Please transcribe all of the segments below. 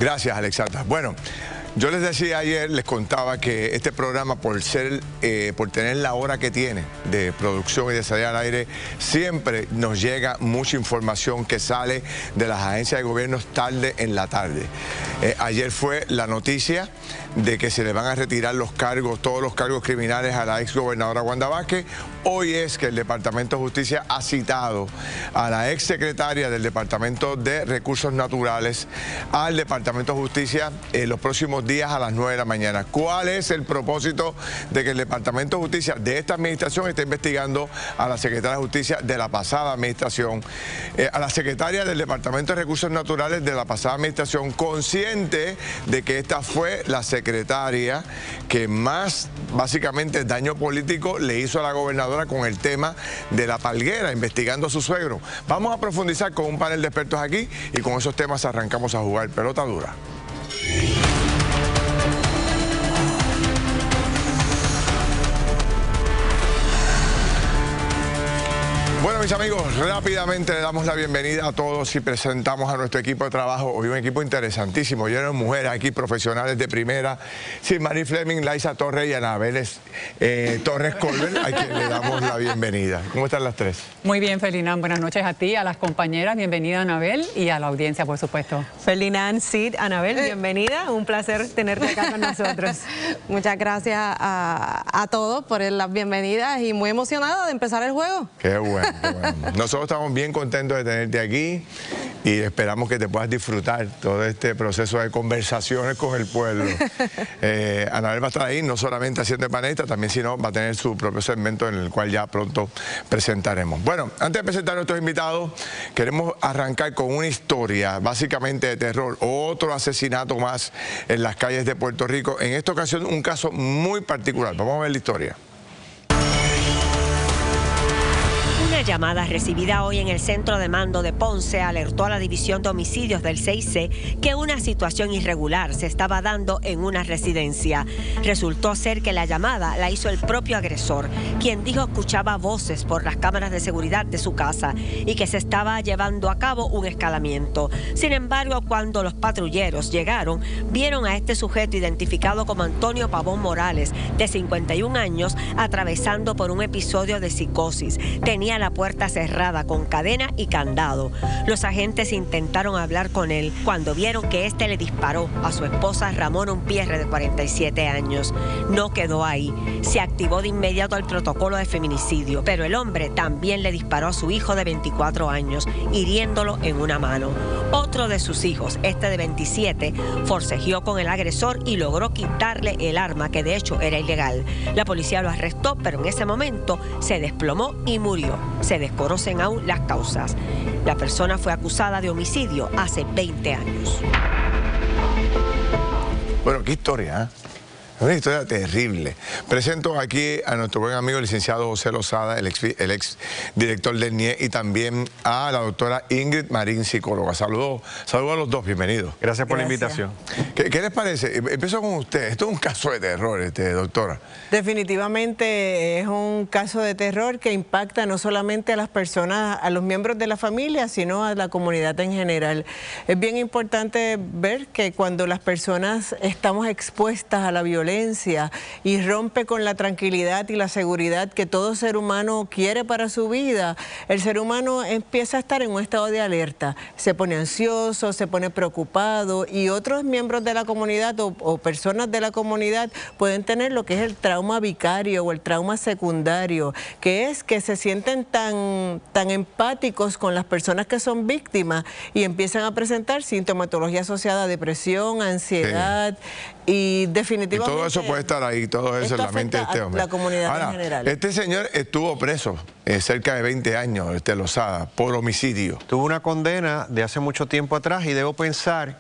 Gracias, Alexandra. Bueno, yo les decía ayer, les contaba que este programa, por tener la hora que tiene de producción y de salir al aire, siempre nos llega mucha información que sale de las agencias de gobierno tarde en la tarde. Ayer fue la noticia de que se le van a retirar los cargos, todos los cargos criminales a la ex gobernadora Wanda Vázquez. Hoy es que el Departamento de Justicia ha citado a la ex secretaria del Departamento de Recursos Naturales al Departamento de Justicia en los próximos días a las 9 de la mañana. ¿Cuál es el propósito de que el Departamento de Justicia de esta administración esté investigando a la secretaria de Justicia de la pasada administración, a la secretaria del Departamento de Recursos Naturales de la pasada administración, consciente de que esta fue la secretaria que más básicamente daño político le hizo a la gobernadora con el tema de la palguera, investigando a su suegro? Vamos a profundizar con un panel de expertos aquí y con esos temas arrancamos a jugar pelota dura. Bueno, mis amigos, rápidamente le damos la bienvenida a todos y presentamos a nuestro equipo de trabajo. Hoy un equipo interesantísimo, lleno de mujeres aquí, profesionales de primera. Sí, Marie Fleming, Laisa Torres y Anabel Torres Colbert, a quien le damos la bienvenida. ¿Cómo están las tres? Muy bien, Ferdinand. Buenas noches a ti, a las compañeras. Bienvenida, Anabel, y a la audiencia, por supuesto. Ferdinand, Sid, Anabel, bienvenida. Un placer tenerte acá con nosotros. Muchas gracias a todos por las bienvenidas y muy emocionada de empezar el juego. Qué bueno. Bueno, nosotros estamos bien contentos de tenerte aquí y esperamos que te puedas disfrutar todo este proceso de conversaciones con el pueblo. Anabel va a estar ahí no solamente haciendo de panelista, también sino va a tener su propio segmento en el cual ya pronto presentaremos. Bueno, antes de presentar a nuestros invitados, queremos arrancar con una historia básicamente de terror, otro asesinato más en las calles de Puerto Rico. En esta ocasión un caso muy particular. Vamos a ver la historia. Una llamada recibida hoy en el centro de mando de Ponce alertó a la División de Homicidios del 6C que una situación irregular se estaba dando en una residencia. Resultó ser que la llamada la hizo el propio agresor, quien dijo escuchaba voces por las cámaras de seguridad de su casa y que se estaba llevando a cabo un escalamiento. Sin embargo, cuando los patrulleros llegaron, vieron a este sujeto identificado como Antonio Pavón Morales, de 51 años, atravesando por un episodio de psicosis. Tenía la puerta cerrada con cadena y candado. Los agentes intentaron hablar con él cuando vieron que éste le disparó a su esposa Ramona Umpierre, de 47 años. No quedó ahí. Se activó de inmediato el protocolo de feminicidio, pero el hombre también le disparó a su hijo de 24 años, hiriéndolo en una mano. Otro de sus hijos, este de 27, forcejeó con el agresor y logró quitarle el arma, que de hecho era ilegal. La policía lo arrestó, pero en ese momento se desplomó y murió. Se desconocen aún las causas. La persona fue acusada de homicidio hace 20 años. Bueno, qué historia, ¿eh? Es una historia terrible. Presento aquí a nuestro buen amigo el licenciado José Lozada, el ex director del NIE, y también a la doctora Ingrid Marín, psicóloga. Saludos a los dos, bienvenidos. Gracias por la invitación. ¿Qué les parece? Empiezo con usted. Esto es un caso de terror, doctora. Definitivamente es un caso de terror que impacta no solamente a las personas, a los miembros de la familia, sino a la comunidad en general. Es bien importante ver que cuando las personas estamos expuestas a la violencia y rompe con la tranquilidad y la seguridad que todo ser humano quiere para su vida, el ser humano empieza a estar en un estado de alerta, se pone ansioso, se pone preocupado, y otros miembros de la comunidad o personas de la comunidad pueden tener lo que es el trauma vicario o el trauma secundario, que es que se sienten tan empáticos con las personas que son víctimas y empiezan a presentar sintomatología asociada a depresión, ansiedad, y definitivamente... Y todo eso puede estar ahí, todo eso en la mente de este hombre. La comunidad ahora, en general. Este señor estuvo preso cerca de 20 años, Lozada, por homicidio. Tuvo una condena de hace mucho tiempo atrás y debo pensar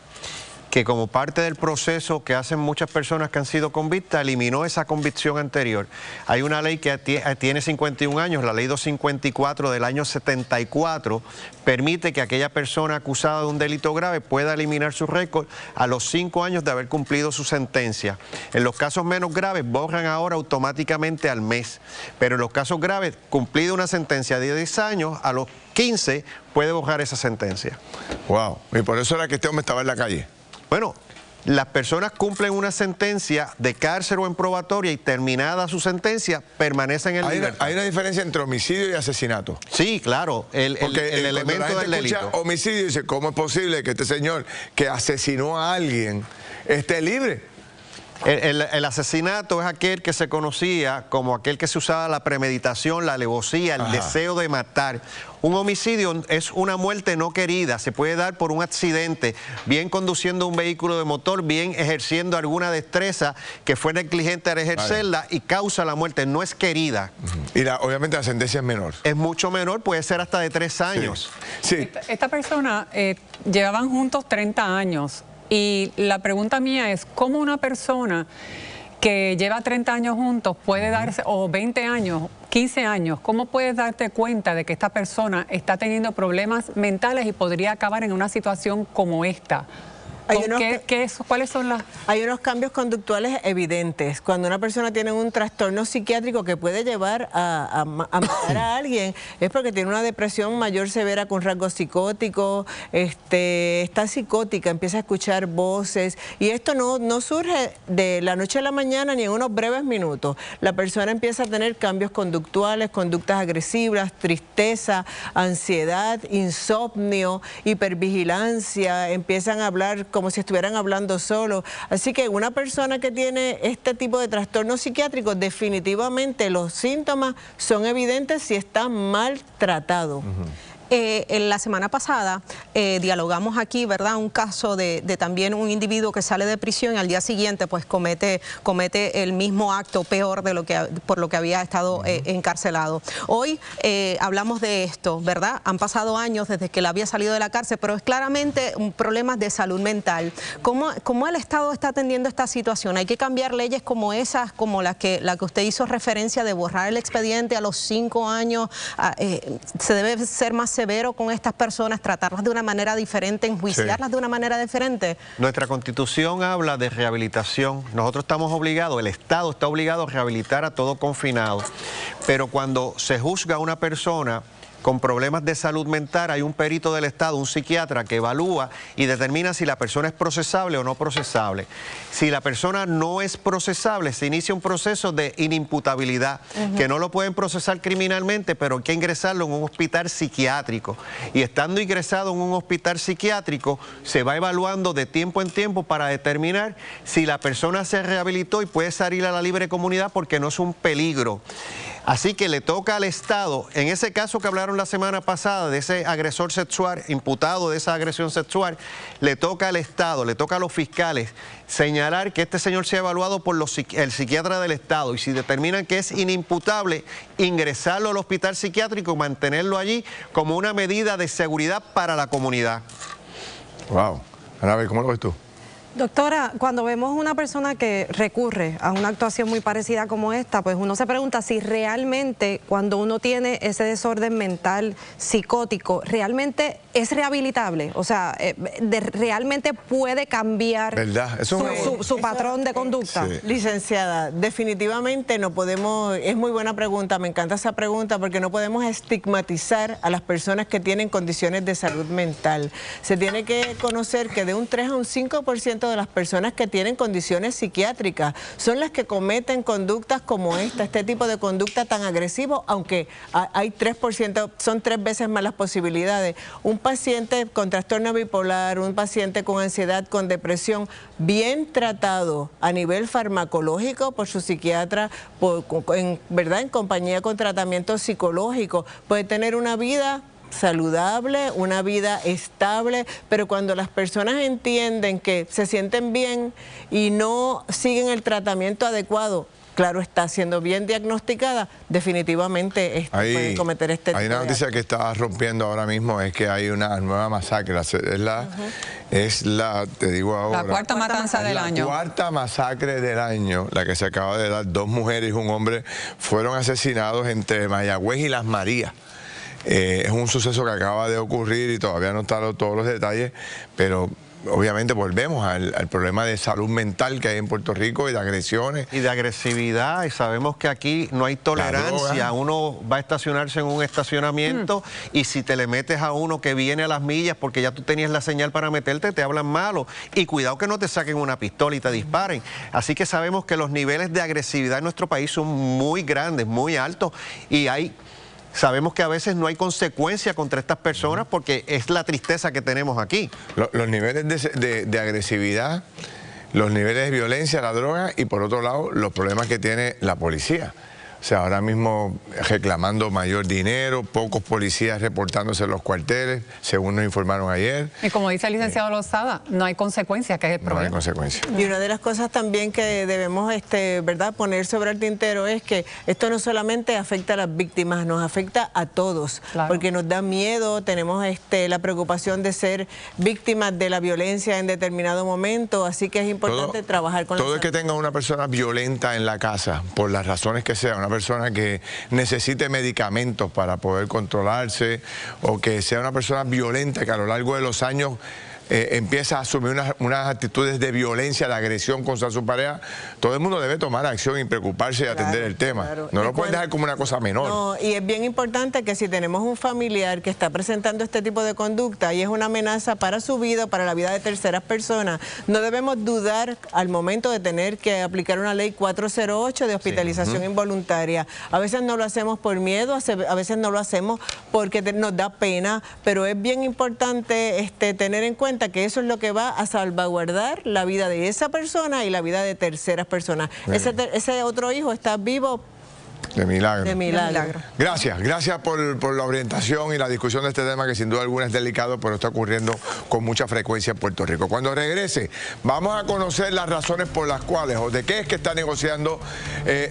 que como parte del proceso que hacen muchas personas que han sido convictas, eliminó esa convicción anterior. Hay una ley que tiene 51 años, la ley 254 del año 74, permite que aquella persona acusada de un delito grave pueda eliminar su récord a los 5 años de haber cumplido su sentencia. En los casos menos graves borran ahora automáticamente al mes, pero en los casos graves, cumplida una sentencia de 10 años, a los 15 puede borrar esa sentencia. Wow, y por eso era que este hombre estaba en la calle. Bueno, las personas cumplen una sentencia de cárcel o en probatoria y terminada su sentencia, permanecen en libertad. Hay una diferencia entre homicidio y asesinato. Sí, claro, el elemento del delito. Homicidio, dice, ¿cómo es posible que este señor que asesinó a alguien esté libre? El asesinato es aquel que se conocía como aquel que se usaba la premeditación, la alevosía, el deseo de matar. Un homicidio es una muerte no querida, se puede dar por un accidente, bien conduciendo un vehículo de motor, bien ejerciendo alguna destreza que fue negligente al ejercerla y causa la muerte, no es querida. Y obviamente la sentencia es menor. Es mucho menor, puede ser hasta de 3 años. Sí. Esta persona llevaban juntos 30 años. Y la pregunta mía es, ¿cómo una persona que lleva 30 años juntos puede darse, o 20 años, 15 años, cómo puedes darte cuenta de que esta persona está teniendo problemas mentales y podría acabar en una situación como esta? ¿Cuáles son las...? Hay unos cambios conductuales evidentes. Cuando una persona tiene un trastorno psiquiátrico que puede llevar a matar a alguien, es porque tiene una depresión mayor severa con rasgos psicóticos, está psicótica, empieza a escuchar voces, y esto no surge de la noche a la mañana ni en unos breves minutos. La persona empieza a tener cambios conductuales, conductas agresivas, tristeza, ansiedad, insomnio, hipervigilancia, empiezan a hablar como si estuvieran hablando solo. Así que una persona que tiene este tipo de trastornos psiquiátricos, definitivamente los síntomas son evidentes si está mal tratado. En la semana pasada dialogamos aquí, ¿verdad? Un caso de también un individuo que sale de prisión y al día siguiente pues comete el mismo acto peor de por lo que había estado encarcelado. Hoy hablamos de esto, ¿verdad? Han pasado años desde que él había salido de la cárcel, pero es claramente un problema de salud mental. ¿Cómo el Estado está atendiendo esta situación? Hay que cambiar leyes como esas, como la que usted hizo referencia de borrar el expediente a los 5 años. Se debe ser más severo con estas personas, tratarlas de una manera diferente, enjuiciarlas de una manera diferente. Nuestra Constitución habla de rehabilitación. Nosotros estamos obligados, el Estado está obligado a rehabilitar a todo confinado. Pero cuando se juzga a una persona con problemas de salud mental, hay un perito del Estado, un psiquiatra, que evalúa y determina si la persona es procesable o no procesable. Si la persona no es procesable, se inicia un proceso de inimputabilidad, que no lo pueden procesar criminalmente, pero hay que ingresarlo en un hospital psiquiátrico. Y estando ingresado en un hospital psiquiátrico, se va evaluando de tiempo en tiempo para determinar si la persona se rehabilitó y puede salir a la libre comunidad porque no es un peligro. Así que le toca al Estado, en ese caso que hablaron la semana pasada de ese agresor sexual, imputado de esa agresión sexual, le toca al Estado, le toca a los fiscales señalar que este señor sea evaluado por el psiquiatra del Estado, y si determinan que es inimputable, ingresarlo al hospital psiquiátrico y mantenerlo allí como una medida de seguridad para la comunidad. Wow. Anabel, ¿cómo lo ves tú? Doctora, cuando vemos una persona que recurre a una actuación muy parecida como esta, pues uno se pregunta si realmente cuando uno tiene ese desorden mental psicótico, realmente es rehabilitable, o sea, realmente puede cambiar su patrón de conducta. Sí. Licenciada, definitivamente no podemos, es muy buena pregunta, me encanta esa pregunta, porque no podemos estigmatizar a las personas que tienen condiciones de salud mental. Se tiene que conocer que de un 3 a un 5% de las personas que tienen condiciones psiquiátricas son las que cometen conductas como este tipo de conducta tan agresivo, aunque hay 3%, son 3 veces más las posibilidades. Un paciente con trastorno bipolar, un paciente con ansiedad, con depresión, bien tratado a nivel farmacológico por su psiquiatra, en compañía con tratamiento psicológico, puede tener una vida saludable, una vida estable, pero cuando las personas entienden que se sienten bien y no siguen el tratamiento adecuado, claro está, siendo bien diagnosticada, definitivamente pueden cometer este tipo de actos. Hay una noticia que está rompiendo ahora mismo, es que hay una nueva masacre, te digo ahora, la cuarta matanza del año. La cuarta masacre del año, la que se acaba de dar. 2 mujeres y un hombre fueron asesinados entre Mayagüez y Las Marías. Es un suceso que acaba de ocurrir y todavía no están todos los detalles, pero obviamente volvemos al problema de salud mental que hay en Puerto Rico y de agresiones. Y de agresividad, y sabemos que aquí no hay tolerancia. Uno va a estacionarse en un estacionamiento y si te le metes a uno que viene a las millas porque ya tú tenías la señal para meterte, te hablan malo. Y cuidado que no te saquen una pistola y te disparen. Así que sabemos que los niveles de agresividad en nuestro país son muy grandes, muy altos, y sabemos que a veces no hay consecuencia contra estas personas porque es la tristeza que tenemos aquí. Los niveles de agresividad, los niveles de violencia, la droga y por otro lado los problemas que tiene la policía. O sea, ahora mismo reclamando mayor dinero, pocos policías reportándose en los cuarteles, según nos informaron ayer. Y como dice el licenciado Lozada, no hay consecuencias, que es el problema. No hay consecuencias. Y una de las cosas también que debemos ¿verdad?, poner sobre el tintero es que esto no solamente afecta a las víctimas, nos afecta a todos, claro, porque nos da miedo, tenemos la preocupación de ser víctimas de la violencia en determinado momento, así que es importante trabajar con todo el que tenga una persona violenta en la casa, por las razones que sea, una persona que necesite medicamentos para poder controlarse o que sea una persona violenta que a lo largo de los años empieza a asumir unas actitudes de violencia, de agresión contra su pareja, todo el mundo debe tomar acción y preocuparse y atender el tema. Claro. No lo pueden dejar como una cosa menor. No, y es bien importante que si tenemos un familiar que está presentando este tipo de conducta y es una amenaza para su vida, para la vida de terceras personas, no debemos dudar al momento de tener que aplicar una ley 408 de hospitalización involuntaria. A veces no lo hacemos por miedo, a veces no lo hacemos porque nos da pena, pero es bien importante tener en cuenta que eso es lo que va a salvaguardar la vida de esa persona y la vida de terceras personas. Ese otro hijo está vivo de milagro. De milagro. Gracias por la orientación y la discusión de este tema que sin duda alguna es delicado, pero está ocurriendo con mucha frecuencia en Puerto Rico. Cuando regrese, vamos a conocer las razones por las cuales o de qué es que está negociando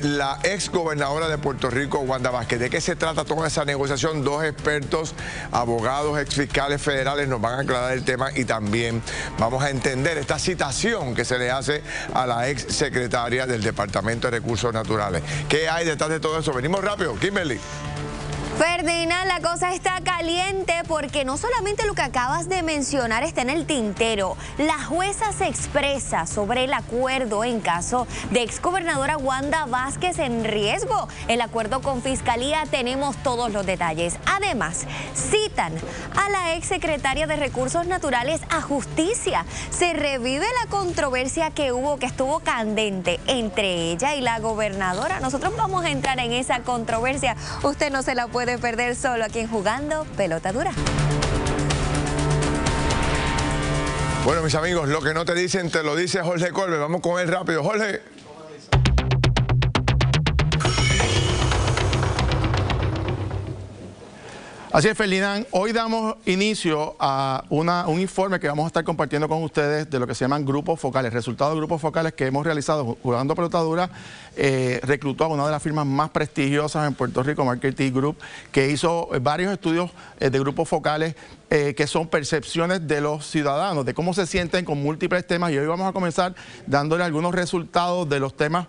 la ex gobernadora de Puerto Rico, Wanda Vázquez. ¿De qué se trata toda esa negociación? Dos expertos, abogados, ex fiscales federales nos van a aclarar el tema y también vamos a entender esta citación que se le hace a la ex secretaria del Departamento de Recursos Naturales. ¿Qué hay detrás de todo eso? Venimos rápido, Kimberly. Ferdinand, la cosa está caliente porque no solamente lo que acabas de mencionar está en el tintero. La jueza se expresa sobre el acuerdo en caso de exgobernadora Wanda Vázquez en riesgo. El acuerdo con Fiscalía, tenemos todos los detalles. Además, citan a la exsecretaria de Recursos Naturales a justicia. Se revive la controversia que estuvo candente entre ella y la gobernadora. Nosotros vamos a entrar en esa controversia. Usted no se la puede perder solo aquí en Jugando Pelota Dura. Bueno, mis amigos, lo que no te dicen te lo dice Jorge Colbert. Vamos con él rápido. Jorge. Así es, Ferdinand. Hoy damos inicio a un informe que vamos a estar compartiendo con ustedes de lo que se llaman grupos focales, resultados de grupos focales que hemos realizado. Jugando Pelota Dura reclutó a una de las firmas más prestigiosas en Puerto Rico, Marketing Group, que hizo varios estudios de grupos focales que son percepciones de los ciudadanos, de cómo se sienten con múltiples temas, y hoy vamos a comenzar dándole algunos resultados de los temas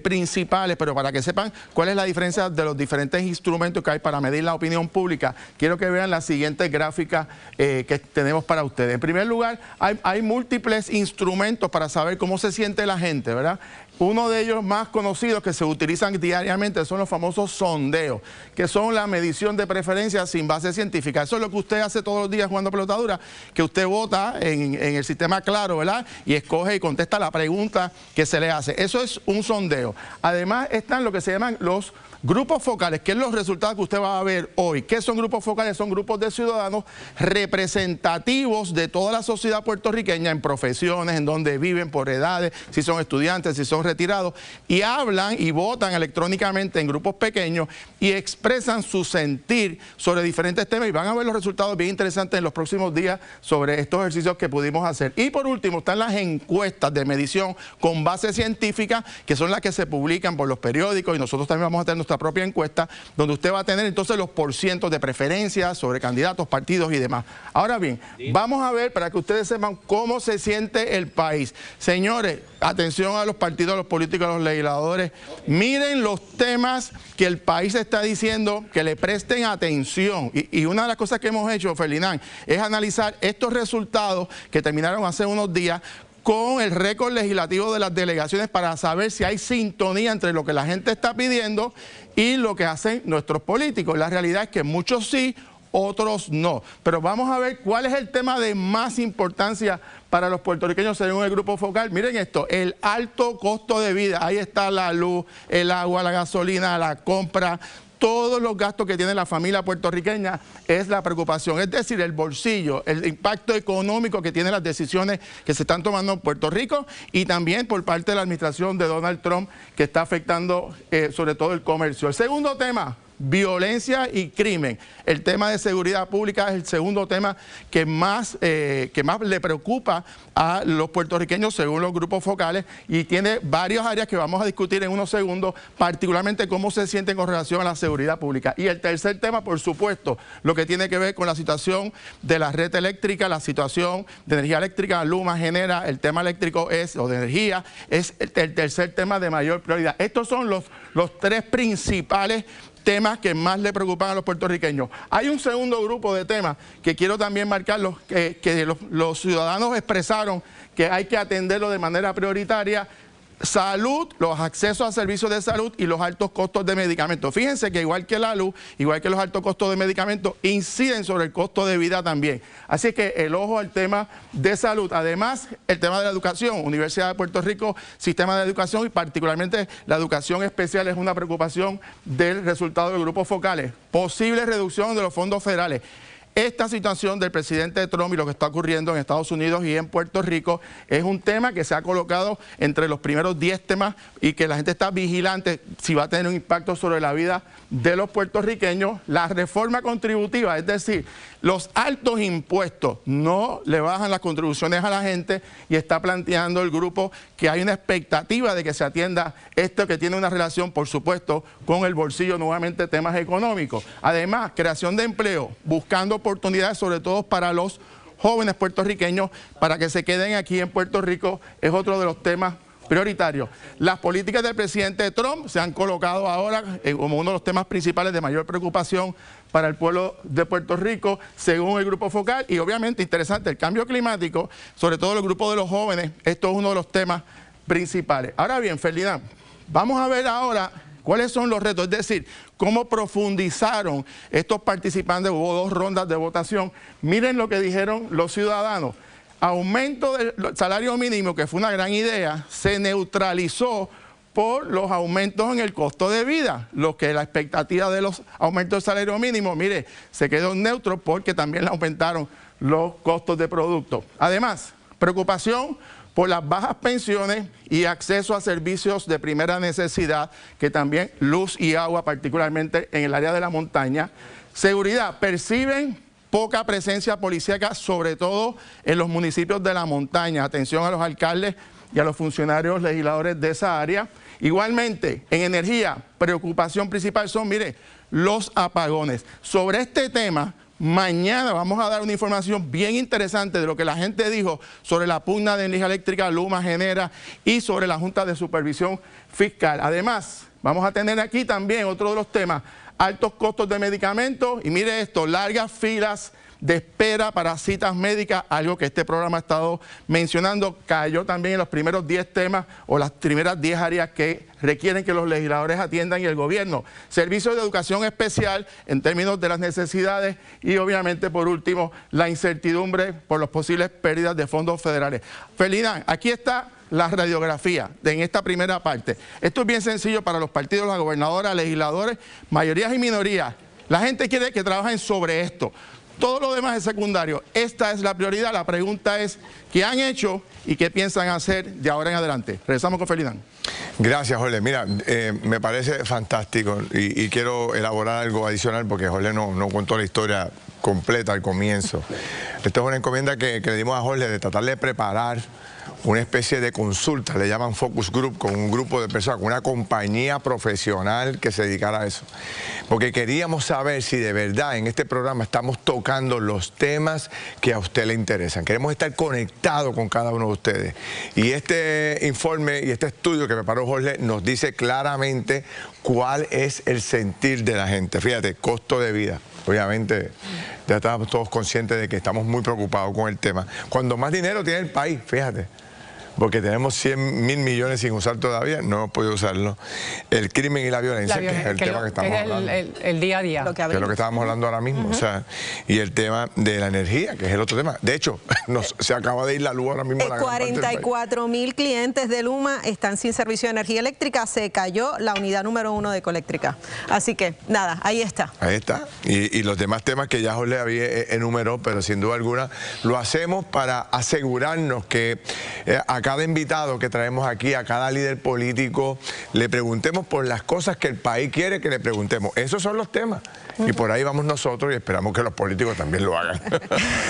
principales, pero para que sepan cuál es la diferencia de los diferentes instrumentos que hay para medir la opinión pública, quiero que vean la siguiente gráfica que tenemos para ustedes. En primer lugar, hay múltiples instrumentos para saber cómo se siente la gente, ¿verdad? Uno de ellos más conocidos que se utilizan diariamente son los famosos sondeos, que son la medición de preferencias sin base científica. Eso es lo que usted hace todos los días jugando Pelota Dura, que usted vota en el sistema Claro, ¿verdad? Y escoge y contesta la pregunta que se le hace. Eso es un sondeo. Además están lo que se llaman los grupos focales, que es los resultados que usted va a ver hoy. ¿Qué son grupos focales? Son grupos de ciudadanos representativos de toda la sociedad puertorriqueña en profesiones, en donde viven, por edades, si son estudiantes, si son retirados, y hablan y votan electrónicamente en grupos pequeños y expresan su sentir sobre diferentes temas, y van a ver los resultados bien interesantes en los próximos días sobre estos ejercicios que pudimos hacer. Y por último están las encuestas de medición con base científica, que son las que se publican por los periódicos, y nosotros también vamos a tener nuestra nuestra propia encuesta, donde usted va a tener entonces los porcientos de preferencias sobre candidatos, partidos y demás. Ahora bien, vamos a ver para que ustedes sepan cómo se siente el país. Señores, atención a los partidos, a los políticos, a los legisladores. Miren los temas que el país está diciendo que le presten atención. Y una de las cosas que hemos hecho, Ferdinand, es analizar estos resultados que terminaron hace unos días con el récord legislativo de las delegaciones para saber si hay sintonía entre lo que la gente está pidiendo y lo que hacen nuestros políticos. La realidad es que muchos sí, otros no. Pero vamos a ver cuál es el tema de más importancia para los puertorriqueños según el Grupo Focal. Miren esto, el alto costo de vida. Ahí está la luz, el agua, la gasolina, la compra. Todos los gastos que tiene la familia puertorriqueña es la preocupación, es decir, el bolsillo, el impacto económico que tienen las decisiones que se están tomando en Puerto Rico y también por parte de la administración de Donald Trump que está afectando sobre todo el comercio. El segundo tema, violencia y crimen. El tema de seguridad pública es el segundo tema que más le preocupa a los puertorriqueños según los grupos focales y tiene varias áreas que vamos a discutir en unos segundos, particularmente cómo se sienten con relación a la seguridad pública. Y el tercer tema, por supuesto, lo que tiene que ver con la situación de la red eléctrica, la situación de energía eléctrica, Luma genera, el tema eléctrico o de energía, es el tercer tema de mayor prioridad. Estos son los tres principales temas que más le preocupan a los puertorriqueños. Hay un segundo grupo de temas que quiero también marcarlos, que los ciudadanos expresaron que hay que atenderlo de manera prioritaria. Salud, los accesos a servicios de salud y los altos costos de medicamentos. Fíjense que igual que la luz, igual que los altos costos de medicamentos, inciden sobre el costo de vida también. Así que el ojo al tema de salud. Además, el tema de la educación. Universidad de Puerto Rico, sistema de educación y particularmente la educación especial es una preocupación del resultado de grupos focales. Posible reducción de los fondos federales. Esta situación del presidente Trump y lo que está ocurriendo en Estados Unidos y en Puerto Rico es un tema que se ha colocado entre los primeros 10 temas y que la gente está vigilante si va a tener un impacto sobre la vida de los puertorriqueños. La reforma contributiva, es decir, los altos impuestos no le bajan las contribuciones a la gente y está planteando el grupo que hay una expectativa de que se atienda esto que tiene una relación, por supuesto, con el bolsillo, nuevamente temas económicos. Además, creación de empleo, buscando oportunidades sobre todo para los jóvenes puertorriqueños para que se queden aquí en Puerto Rico es otro de los temas prioritarios. Las políticas del presidente Trump se han colocado ahora como uno de los temas principales de mayor preocupación para el pueblo de Puerto Rico, según el Grupo Focal. Y obviamente, interesante, el cambio climático, sobre todo el grupo de los jóvenes, esto es uno de los temas principales. Ahora bien, Ferdinand, vamos a ver ahora cuáles son los retos, es decir, cómo profundizaron estos participantes. Hubo 2 rondas de votación. Miren lo que dijeron los ciudadanos. Aumento del salario mínimo, que fue una gran idea, se neutralizó por los aumentos en el costo de vida. Lo que la expectativa de los aumentos del salario mínimo, mire, se quedó neutro porque también le aumentaron los costos de producto. Además, preocupación por las bajas pensiones y acceso a servicios de primera necesidad, que también luz y agua, particularmente en el área de la montaña. Seguridad, perciben poca presencia policíaca, sobre todo en los municipios de la montaña. Atención a los alcaldes y a los funcionarios legisladores de esa área. Igualmente, en energía, preocupación principal son, mire, los apagones. Sobre este tema, mañana vamos a dar una información bien interesante de lo que la gente dijo sobre la pugna de energía eléctrica, Luma genera, y sobre la Junta de Supervisión Fiscal. Además, vamos a tener aquí también otro de los temas, altos costos de medicamentos y mire esto, largas filas de espera para citas médicas, algo que este programa ha estado mencionando, cayó también en los primeros 10 temas o las primeras 10 áreas que requieren que los legisladores atiendan y el gobierno. Servicios de educación especial en términos de las necesidades y obviamente por último la incertidumbre por las posibles pérdidas de fondos federales. Ferdinand, aquí está la radiografía en esta primera parte. Esto es bien sencillo para los partidos, la gobernadora, legisladores, mayorías y minorías. La gente quiere que trabajen sobre esto. Todo lo demás es secundario. Esta es la prioridad. La pregunta es, ¿qué han hecho y qué piensan hacer de ahora en adelante? Regresamos con Ferdinand. Gracias, Jorge. Mira, me parece fantástico y quiero elaborar algo adicional porque Jorge no contó la historia completa al comienzo. Esta es una encomienda que le dimos a Jorge de tratar de preparar una especie de consulta, le llaman focus group, con un grupo de personas, con una compañía profesional que se dedicara a eso. Porque queríamos saber si de verdad en este programa estamos tocando los temas que a usted le interesan. Queremos estar conectados con cada uno de ustedes. Y este informe y este estudio que preparó Jorge nos dice claramente cuál es el sentir de la gente. Fíjate, costo de vida. Obviamente ya estamos todos conscientes de que estamos muy preocupados con el tema. Cuando más dinero tiene el país, fíjate, porque tenemos 100.000 millones sin usar todavía, no hemos podido usarlo. El crimen y la violencia, que es el tema que estamos hablando. El día a día. Que es lo que estábamos hablando ahora mismo. O sea, y el tema de la energía, que es el otro tema. De hecho, se acaba de ir la luz ahora mismo. 44.000 clientes de Luma están sin servicio de energía eléctrica. Se cayó la unidad número 1 de Ecoeléctrica. Así que, nada, ahí está. Ahí está. Y los demás temas que ya Jorge había enumeró, pero sin duda alguna lo hacemos para asegurarnos que a cada invitado que traemos aquí, a cada líder político, le preguntemos por las cosas que el país quiere que le preguntemos. Esos son los temas. Y por ahí vamos nosotros y esperamos que los políticos también lo hagan.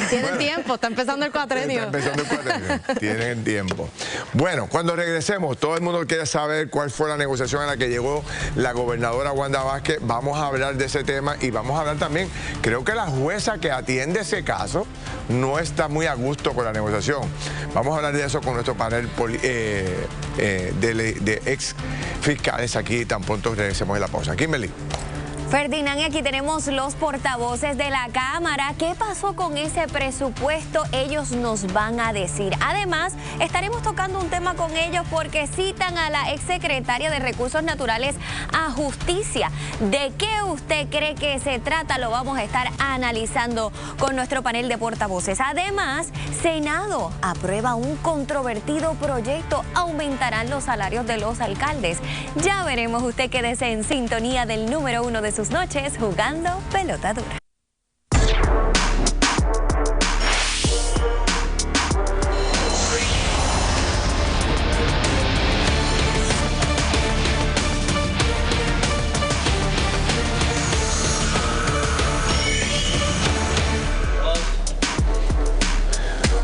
Tienen tiempo, está empezando el cuatrenio. Está empezando el cuatrenio, tienen tiempo. Bueno, cuando regresemos, todo el mundo quiere saber cuál fue la negociación a la que llegó la gobernadora Wanda Vázquez. Vamos a hablar de ese tema y vamos a hablar también, creo que la jueza que atiende ese caso no está muy a gusto con la negociación. Vamos a hablar de eso con nuestro panel de ex fiscales aquí tan pronto regresemos de la pausa. Kimberly. Ferdinand, y aquí tenemos los portavoces de la Cámara. ¿Qué pasó con ese presupuesto? Ellos nos van a decir. Además, estaremos tocando un tema con ellos porque citan a la exsecretaria de Recursos Naturales a justicia. ¿De qué usted cree que se trata? Lo vamos a estar analizando con nuestro panel de portavoces. Además, Senado aprueba un controvertido proyecto. Aumentarán los salarios de los alcaldes. Ya veremos, usted quédese en sintonía del número 1 de sus noches jugando pelota dura.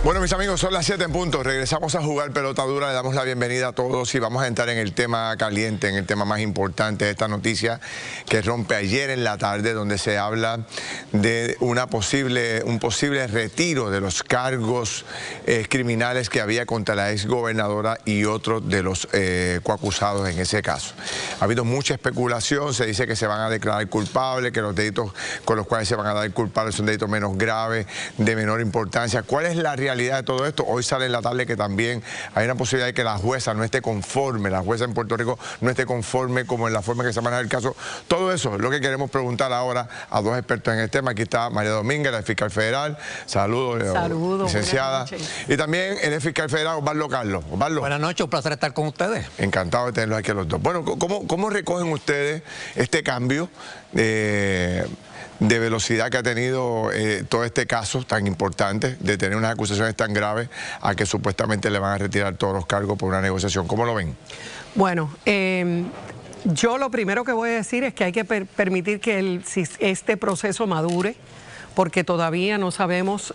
Bueno, mis amigos, son las 7 en punto. Regresamos a jugar pelota dura. Le damos la bienvenida a todos y vamos a entrar en el tema caliente, en el tema más importante de esta noticia que rompe ayer en la tarde, donde se habla de un posible retiro de los cargos criminales que había contra la exgobernadora y otros de los coacusados en ese caso. Ha habido mucha especulación, se dice que se van a declarar culpables, que los delitos con los cuales se van a dar culpables son delitos menos graves, de menor importancia. ¿Cuál es la realidad de todo esto? Hoy sale en la tarde que también hay una posibilidad de que la jueza no esté conforme, la jueza en Puerto Rico no esté conforme como en la forma que se maneja el caso. Todo eso es lo que queremos preguntar ahora a dos expertos en el tema. Aquí está María Domínguez, la fiscal federal. Saludos, licenciada. Y también el fiscal federal Osvaldo Carlos. Osvaldo. Buenas noches, un placer estar con ustedes. Encantado de tenerlos aquí a los dos. Bueno, ¿cómo recogen ustedes este cambio de velocidad que ha tenido todo este caso tan importante, de tener unas acusaciones tan graves a que supuestamente le van a retirar todos los cargos por una negociación? ¿Cómo lo ven? Bueno, yo lo primero que voy a decir es que hay que permitir que este proceso madure, porque todavía no sabemos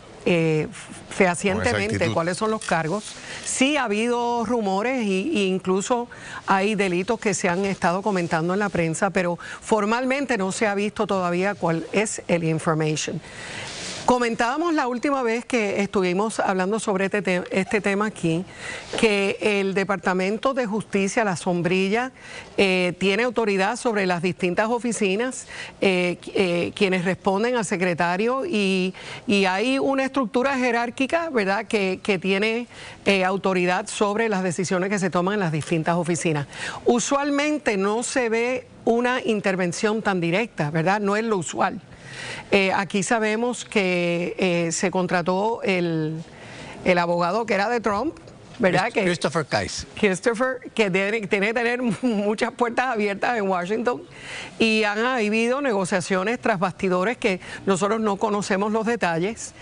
fehacientemente cuáles son los cargos. Sí ha habido rumores e incluso hay delitos que se han estado comentando en la prensa, pero formalmente no se ha visto todavía cuál es el information. Comentábamos la última vez que estuvimos hablando sobre este tema aquí, que el Departamento de Justicia, la sombrilla, tiene autoridad sobre las distintas oficinas, quienes responden al secretario, y hay una estructura jerárquica, ¿verdad?, que tiene autoridad sobre las decisiones que se toman en las distintas oficinas. Usualmente no se ve una intervención tan directa, ¿verdad? No es lo usual. Aquí sabemos que se contrató el abogado que era de Trump, ¿verdad? Christopher Kise. Christopher, que tiene que tener muchas puertas abiertas en Washington, y han habido negociaciones tras bastidores que nosotros no conocemos los detalles.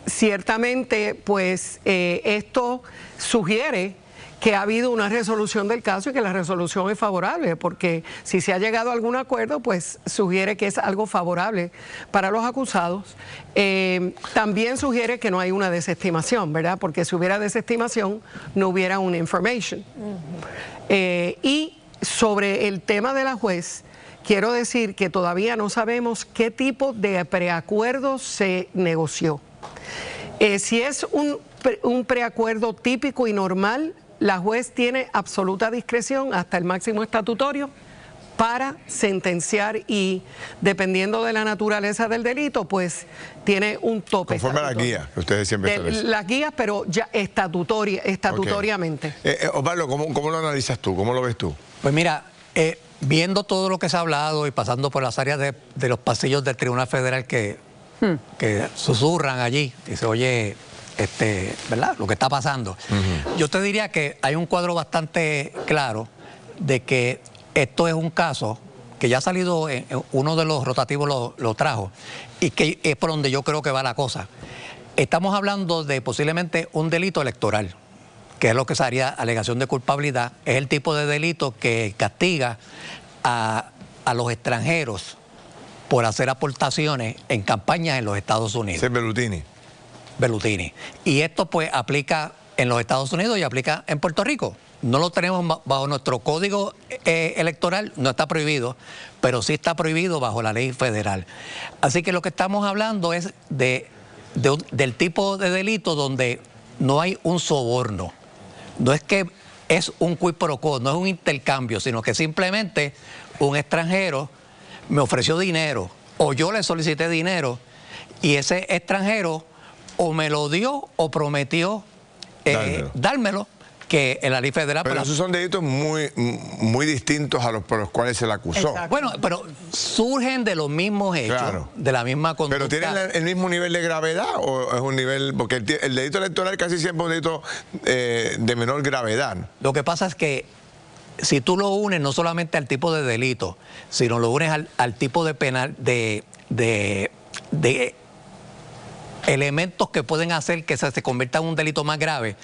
Ciertamente, pues esto sugiere que ha habido una resolución del caso y que la resolución es favorable, porque si se ha llegado a algún acuerdo, pues sugiere que es algo favorable para los acusados. También sugiere que no hay una desestimación, ¿verdad? Porque si hubiera desestimación, no hubiera una information. Y sobre el tema de la juez, quiero decir que todavía no sabemos qué tipo de preacuerdo se negoció. Si es un preacuerdo típico y normal, la juez tiene absoluta discreción hasta el máximo estatutario para sentenciar y, dependiendo de la naturaleza del delito, pues tiene un tope. Conforme a las guías que ustedes siempre establecen. Las guías, pero ya estatutariamente. Okay. Osvaldo, ¿cómo lo analizas tú? ¿Cómo lo ves tú? Pues mira, viendo todo lo que se ha hablado y pasando por las áreas de los pasillos del Tribunal Federal que susurran allí y se oye, ¿verdad?, lo que está pasando. Yo te diría que hay un cuadro bastante claro de que esto es un caso que ya ha salido, uno de los rotativos lo trajo, y que es por donde yo creo que va la cosa. Estamos hablando de posiblemente un delito electoral, que es lo que se haría alegación de culpabilidad. Es el tipo de delito que castiga a los extranjeros por hacer aportaciones en campañas en los Estados Unidos. Es Bellutini. Bellutini. Y esto pues aplica en los Estados Unidos y aplica en Puerto Rico. No lo tenemos bajo nuestro código electoral, no está prohibido, pero sí está prohibido bajo la ley federal. Así que lo que estamos hablando es del tipo de delito donde no hay un soborno. No es que es un quid pro quo, no es un intercambio, sino que simplemente un extranjero me ofreció dinero o yo le solicité dinero y ese extranjero o me lo dio o prometió dármelo, que en la ley federal... Pero esos son delitos muy distintos a los por los cuales se le acusó. Exacto. Bueno, pero surgen de los mismos hechos, claro, de la misma conducta. ¿Pero tienen el mismo nivel de gravedad o es un nivel...? Porque el delito electoral casi siempre es un delito de menor gravedad. Lo que pasa es que si tú lo unes no solamente al tipo de delito, sino lo unes al tipo de penal, de elementos que pueden hacer que se convierta en un delito más grave,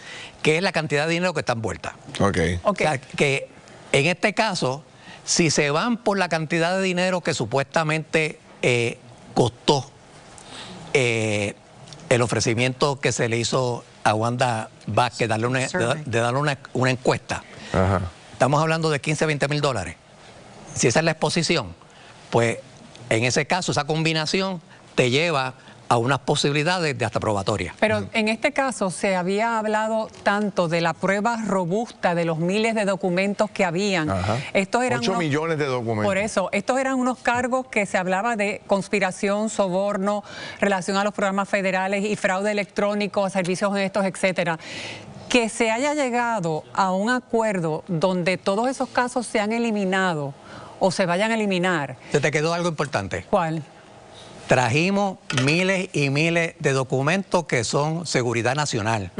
que es la cantidad de dinero que está envuelta. Okay. O sea, que en este caso, si se van por la cantidad de dinero que supuestamente costó el ofrecimiento que se le hizo a Wanda Vázquez, de darle una encuesta. Ajá. Estamos hablando de 15, 20 mil dólares. Si esa es la exposición, pues en ese caso, esa combinación te lleva a unas posibilidades de hasta probatoria. Pero en este caso se había hablado tanto de la prueba robusta de los miles de documentos que habían. Estos eran 8 millones de documentos. Por eso, estos eran unos cargos que se hablaba de conspiración, soborno, relación a los programas federales y fraude electrónico, servicios honestos, etcétera. Que se haya llegado a un acuerdo donde todos esos casos se han eliminado o se vayan a eliminar. ¿Se te quedó algo importante? ¿Cuál? Trajimos miles y miles de documentos que son seguridad nacional,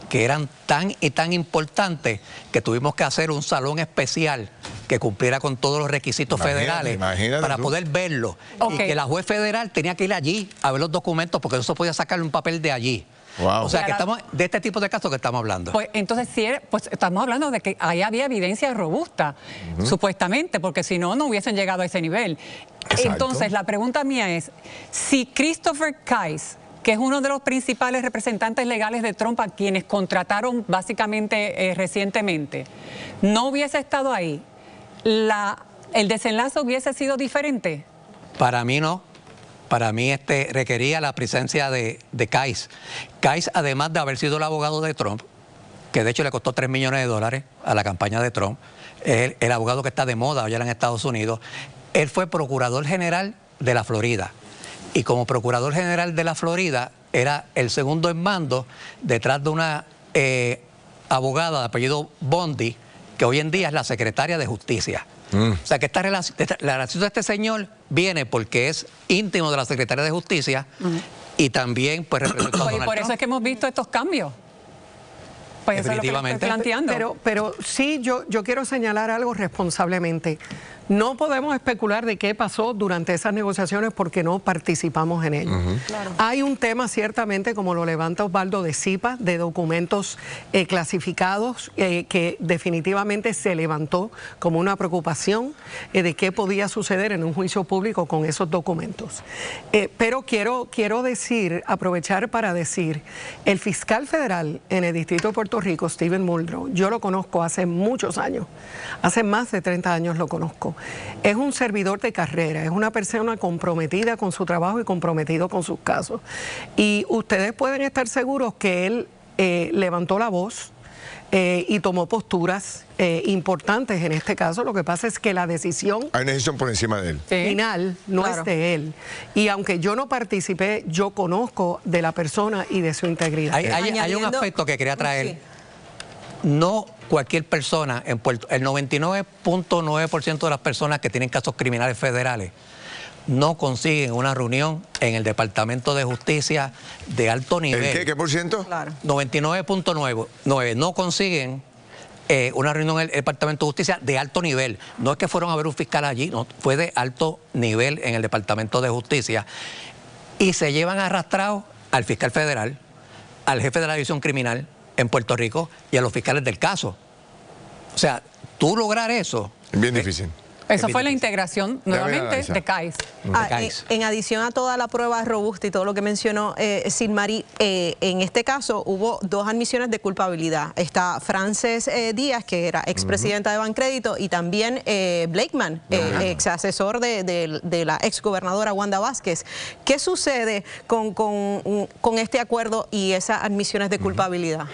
que eran tan y tan importantes que tuvimos que hacer un salón especial que cumpliera con todos los requisitos federales para poder verlo. Y que la juez federal tenía que ir allí a ver los documentos porque no se podía sacarle un papel de allí. Wow. O sea, que estamos de este tipo de casos que estamos hablando. Pues entonces sí, pues estamos hablando de que ahí había evidencia robusta, supuestamente, porque si no, no hubiesen llegado a ese nivel. Exacto. Entonces, la pregunta mía es, si Christopher Kise, que es uno de los principales representantes legales de Trump, a quienes contrataron básicamente recientemente, no hubiese estado ahí, ¿el desenlace hubiese sido diferente? Para mí no. Para mí requería la presencia de Kise. Kise, además de haber sido el abogado de Trump, que de hecho le costó $3 millones a la campaña de Trump, el abogado que está de moda hoy en Estados Unidos, él fue procurador general de la Florida. Y como procurador general de la Florida, era el segundo en mando detrás de una abogada de apellido Bondi, que hoy en día es la secretaria de Justicia. O sea que la relación de este señor viene porque es íntimo de la secretaria de Justicia y también pues representa a Donald Por eso Trump. es que hemos visto estos cambios. Pues eso es lo que estoy planteando. Pero sí, yo quiero señalar algo responsablemente. No podemos especular de qué pasó durante esas negociaciones porque no participamos en ello. Claro. Hay un tema ciertamente, como lo levanta Osvaldo, de CIPA, de documentos clasificados, que definitivamente se levantó como una preocupación de qué podía suceder en un juicio público con esos documentos. Pero quiero decir, aprovechar para decir, el fiscal federal en el Distrito de Puerto Rico, Steven Muldrow, yo lo conozco hace muchos años, hace más de 30 años lo conozco. Es un servidor de carrera, es una persona comprometida con su trabajo y comprometido con sus casos. Y ustedes pueden estar seguros que él levantó la voz y tomó posturas importantes en este caso. Lo que pasa es que la decisión... Hay una decisión por encima de él. Final no es de él. Y aunque yo no participé, yo conozco de la persona y de su integridad. Hay un aspecto que quería traer. Sí. No cualquier persona en Puerto... El 99.9% de las personas que tienen casos criminales federales no consiguen una reunión en el Departamento de Justicia de alto nivel. ¿El qué? ¿Qué por ciento? Claro. 99.9 no consiguen una reunión en el Departamento de Justicia de alto nivel. No es que fueron a ver un fiscal allí, no, fue de alto nivel en el Departamento de Justicia. Y se llevan arrastrados al fiscal federal, al jefe de la división criminal en Puerto Rico y a los fiscales del caso. O sea, tú lograr eso... Es bien difícil. Eso fue la integración nuevamente de CAIS. En adición a toda la prueba robusta y todo lo que mencionó Silmari, en este caso hubo 2 admisiones de culpabilidad. Está Frances Díaz, que era expresidenta de Bancrédito, y también Blakeman, ex asesor de la exgobernadora Wanda Vázquez. ¿Qué sucede con este acuerdo y esas admisiones de culpabilidad?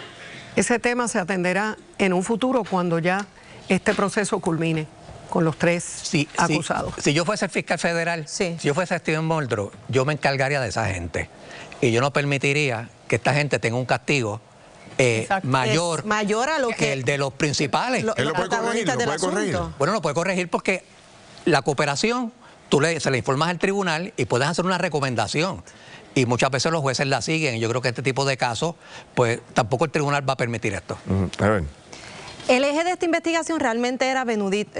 Ese tema se atenderá en un futuro cuando ya este proceso culmine con los 3 acusados. Si yo fuese el fiscal federal, si yo fuese Steven Muldrow, yo me encargaría de esa gente. Y yo no permitiría que esta gente tenga un castigo mayor a lo que el de los principales. Él lo puede corregir, Bueno, lo puede corregir porque la cooperación, se le informas al tribunal y puedes hacer una recomendación. Y muchas veces los jueces la siguen. Yo creo que este tipo de casos, pues tampoco el tribunal va a permitir esto. A ver. El eje de esta investigación realmente era Benuditi.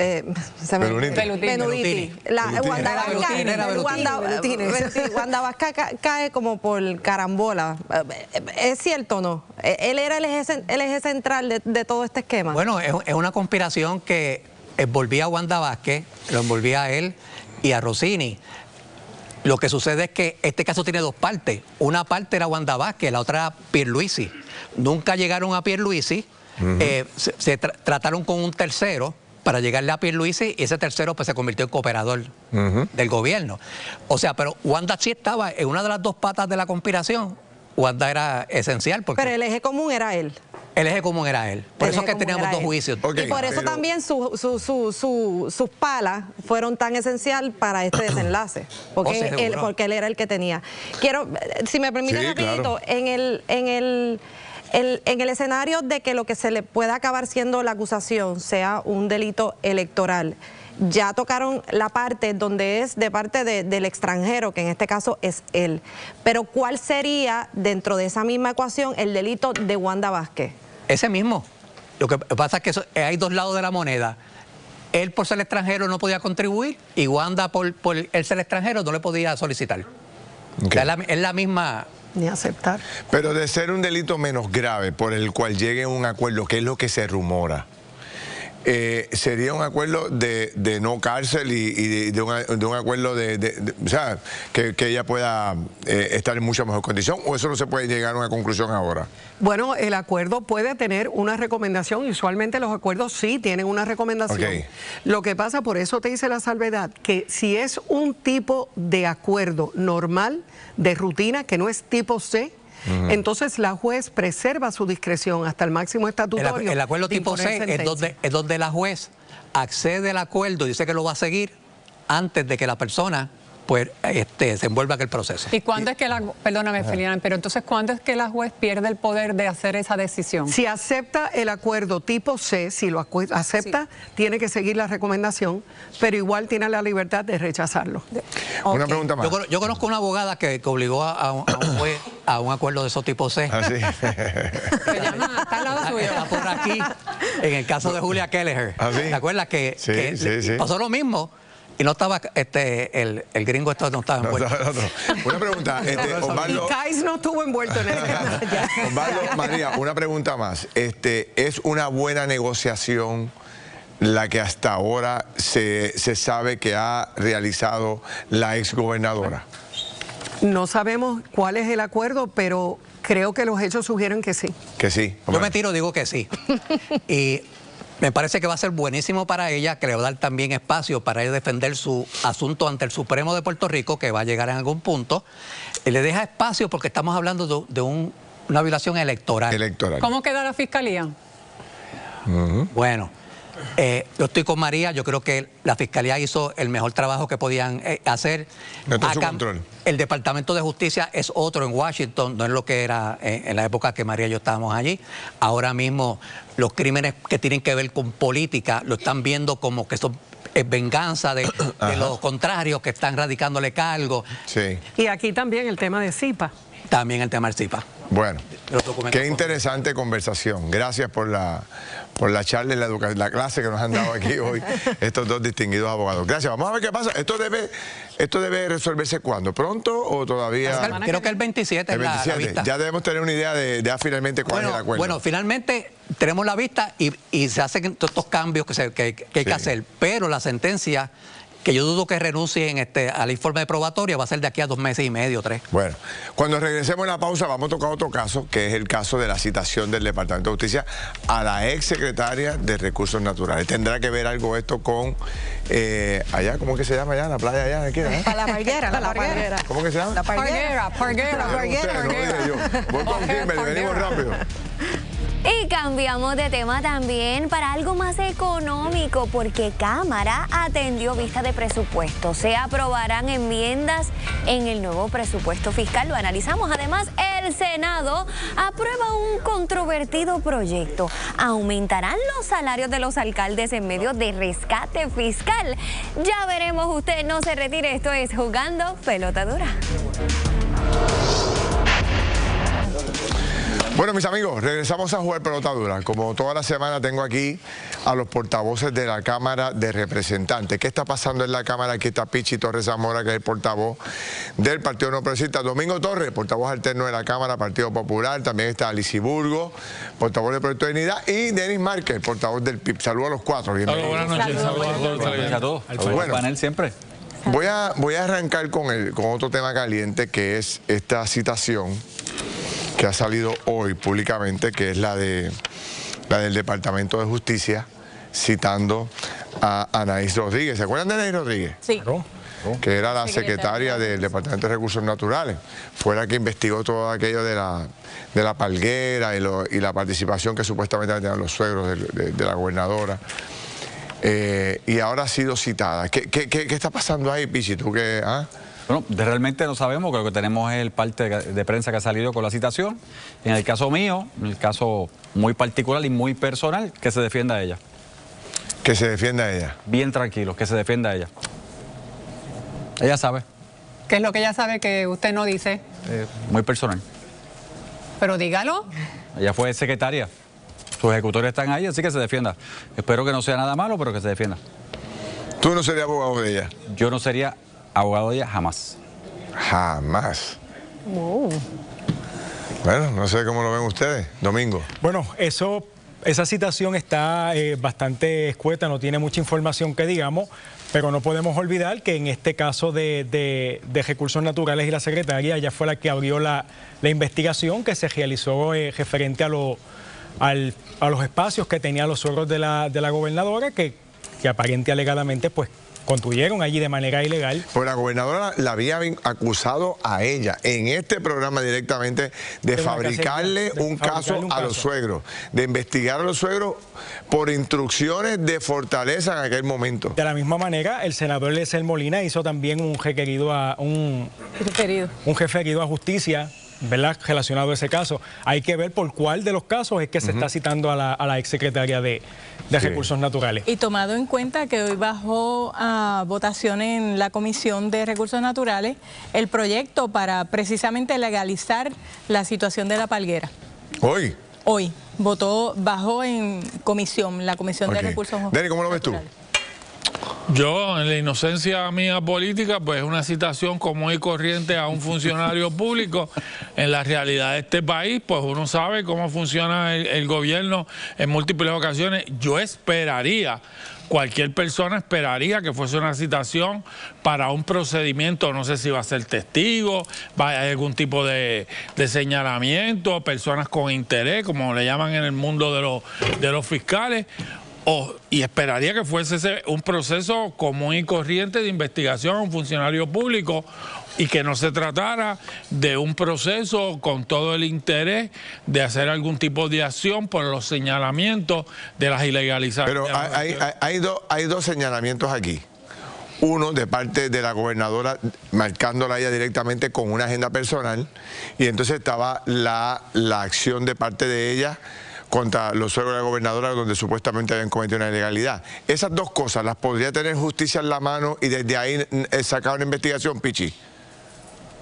Wanda Vázquez cae como por carambola. ¿Es cierto o no? ¿Él era el eje central de todo este esquema? Bueno, es una conspiración que envolvía a Wanda Vázquez, lo envolvía a él y a Rossini. Lo que sucede es que este caso tiene 2 partes. Una parte era Wanda Vázquez, la otra era Pierluisi. Nunca llegaron a Pierluisi. Se trataron con un tercero para llegarle a Pierluisi y ese tercero pues se convirtió en cooperador del gobierno. O sea, pero Wanda sí estaba en una de las 2 patas de la conspiración. Wanda era esencial porque... Pero el eje común era él. El eje común era él. Por eso es que teníamos 2 juicios. Y por eso también sus palas fueron tan esencial para este desenlace. Porque él era el que tenía. Quiero, si me permite rapidito, en el escenario de que lo que se le pueda acabar siendo la acusación sea un delito electoral, ya tocaron la parte donde es de parte del extranjero, que en este caso es él. Pero ¿cuál sería, dentro de esa misma ecuación, el delito de Wanda Vázquez? Ese mismo. Lo que pasa es que hay 2 lados de la moneda. Él, por ser extranjero, no podía contribuir y Wanda, por él ser extranjero, no le podía solicitar. O sea, es la misma... Ni aceptar. Pero de ser un delito menos grave por el cual llegue a un acuerdo, que es lo que se rumora, sería un acuerdo de no cárcel y de un acuerdo o sea, que ella pueda estar en mucha mejor condición, o eso no se puede llegar a una conclusión ahora. Bueno, el acuerdo puede tener una recomendación. Usualmente los acuerdos sí tienen una recomendación. Lo que pasa, por eso te hice la salvedad, que si es un tipo de acuerdo normal, de rutina, que no es tipo C, entonces la juez preserva su discreción hasta el máximo estatutorio. El acuerdo tipo C es donde la juez accede al acuerdo y dice que lo va a seguir antes de que la persona pues se envuelva en el proceso. ¿Y cuándo es que perdóname, Felian, pero entonces cuándo es que la juez pierde el poder de hacer esa decisión? Si acepta el acuerdo tipo C, si lo acepta, tiene que seguir la recomendación, pero igual tiene la libertad de rechazarlo. Una pregunta más. Yo conozco una abogada que obligó a un juez a un acuerdo de esos tipo C. ¿Ah, sí? está al lado suyo. Está por aquí, en el caso de Julia Kelleher. ¿Ah, sí? ¿Te acuerdas que, Sí. pasó lo mismo? Y no estaba, el gringo esto no estaba envuelto. Una pregunta, Osvaldo. Y Kais no estuvo envuelto en ese tema. Osvaldo, María, una pregunta más. ¿Es una buena negociación la que hasta ahora se sabe que ha realizado la exgobernadora? No sabemos cuál es el acuerdo, pero creo que los hechos sugieren que sí. Que sí. Yo me tiro, digo que sí. Y me parece que va a ser buenísimo para ella, que le va a dar también espacio para ella defender su asunto ante el Supremo de Puerto Rico, que va a llegar en algún punto. Y le deja espacio porque estamos hablando de una violación electoral. ¿Cómo queda la fiscalía? Bueno, yo estoy con María, yo creo que la Fiscalía hizo el mejor trabajo que podían hacer. Está su control. El Departamento de Justicia es otro en Washington, no es lo que era en la época que María y yo estábamos allí. Ahora mismo los crímenes que tienen que ver con política lo están viendo como que son venganza de los contrarios que están radicándole cargos. Sí. Y aquí también el tema de CIPA. También el tema del CIPA. Bueno, qué interesante conversación. Gracias por la charla y la clase que nos han dado aquí hoy estos dos distinguidos abogados. Gracias. Vamos a ver qué pasa. ¿Esto debe resolverse cuándo? ¿Pronto o todavía? Creo que el 27 el 27. La vista. Ya debemos tener una idea de finalmente cuál es el acuerdo. Bueno, finalmente tenemos la vista y se hacen todos estos cambios que hay que hacer. Pero la sentencia, que yo dudo que renuncien al informe de probatoria, va a ser de aquí a 2 meses y medio, 3. Bueno, cuando regresemos a la pausa vamos a tocar otro caso, que es el caso de la citación del Departamento de Justicia a la ex secretaria de Recursos Naturales. ¿Tendrá que ver algo esto con allá, cómo es que se llama allá, la playa allá? ¿De quién, La Parguera. ¿Cómo que se llama? La Parguera. Voy con Kimberly, venimos rápido. Y cambiamos de tema también para algo más económico, porque Cámara atendió vista de presupuesto. Se aprobarán enmiendas en el nuevo presupuesto fiscal. Lo analizamos. Además, el Senado aprueba un controvertido proyecto. Aumentarán los salarios de los alcaldes en medio de rescate fiscal. Ya veremos, usted no se retire. Esto es Jugando Pelota Dura. Bueno, mis amigos, regresamos a jugar pelota dura. Como toda la semana tengo aquí a los portavoces de la Cámara de Representantes. ¿Qué está pasando en la Cámara? Aquí está Pichi Torres Zamora, que es el portavoz del Partido No Progresista. Domingo Torres, portavoz alterno de la Cámara, Partido Popular. También está Alicy Burgo, portavoz del Proyecto de Dignidad. Y Denis Márquez, portavoz del PIB. Saludos a los cuatro. Bienvenidos. Buenas noches. Saludos a todos. Al panel siempre. Voy a arrancar con otro tema caliente, que es esta citación que ha salido hoy públicamente, que es la del Departamento de Justicia, citando a Anaís Rodríguez. ¿Se acuerdan de Anaís Rodríguez? Sí. Que era la secretaria del Departamento de Recursos Naturales. Fue la que investigó todo aquello de la palguera y la participación que supuestamente tenían los suegros de la gobernadora. Y ahora ha sido citada. ¿Qué está pasando ahí, Pichi? ¿Tú qué? Bueno, realmente no sabemos, creo que tenemos el parte de prensa que ha salido con la citación. En el caso mío, en el caso muy particular y muy personal, que se defienda ella. ¿Que se defienda ella? Bien tranquilo, que se defienda ella. Ella sabe. ¿Qué es lo que ella sabe que usted no dice? Muy personal. Pero dígalo. Ella fue secretaria. Sus ejecutores están ahí, así que se defienda. Espero que no sea nada malo, pero que se defienda. ¿Tú no serías abogado de ella? Yo no sería abogado de ella jamás. Jamás. Bueno, no sé cómo lo ven ustedes. Domingo. Bueno, esa citación está bastante escueta, no tiene mucha información que digamos, pero no podemos olvidar que en este caso de Recursos Naturales y la secretaria, ella fue la que abrió la investigación que se realizó referente a los espacios que tenían los suegros de la gobernadora, que aparente y alegadamente pues construyeron allí de manera ilegal. Pues la gobernadora la había acusado a ella en este programa directamente de fabricarle un caso a los suegros, de investigar a los suegros por instrucciones de Fortaleza en aquel momento. De la misma manera, el senador Eliezer Molina hizo también un referido a justicia, ¿verdad?, relacionado a ese caso. Hay que ver por cuál de los casos es que se está citando a la exsecretaria de Recursos Naturales. Y tomado en cuenta que hoy bajó a votación en la Comisión de Recursos Naturales el proyecto para precisamente legalizar la situación de la palguera. ¿Hoy? Hoy. bajó en comisión, la Comisión de Recursos Naturales. Denny, ¿cómo lo ves tú? Yo, en la inocencia mía política, pues es una citación común y corriente a un funcionario público. En la realidad de este país, pues uno sabe cómo funciona el gobierno en múltiples ocasiones. Yo esperaría, cualquier persona esperaría que fuese una citación para un procedimiento, no sé si va a ser testigo, va a haber algún tipo de señalamiento, personas con interés, como le llaman en el mundo de los fiscales. Y esperaría que fuese un proceso común y corriente de investigación a un funcionario público y que no se tratara de un proceso con todo el interés de hacer algún tipo de acción por los señalamientos de las ilegalizaciones. Pero hay dos señalamientos aquí. Uno de parte de la gobernadora marcándola ella directamente con una agenda personal, y entonces estaba la acción de parte de ella contra los suegros de la gobernadora, donde supuestamente habían cometido una ilegalidad. Esas dos cosas las podría tener justicia en la mano y desde ahí sacar una investigación, Pichi.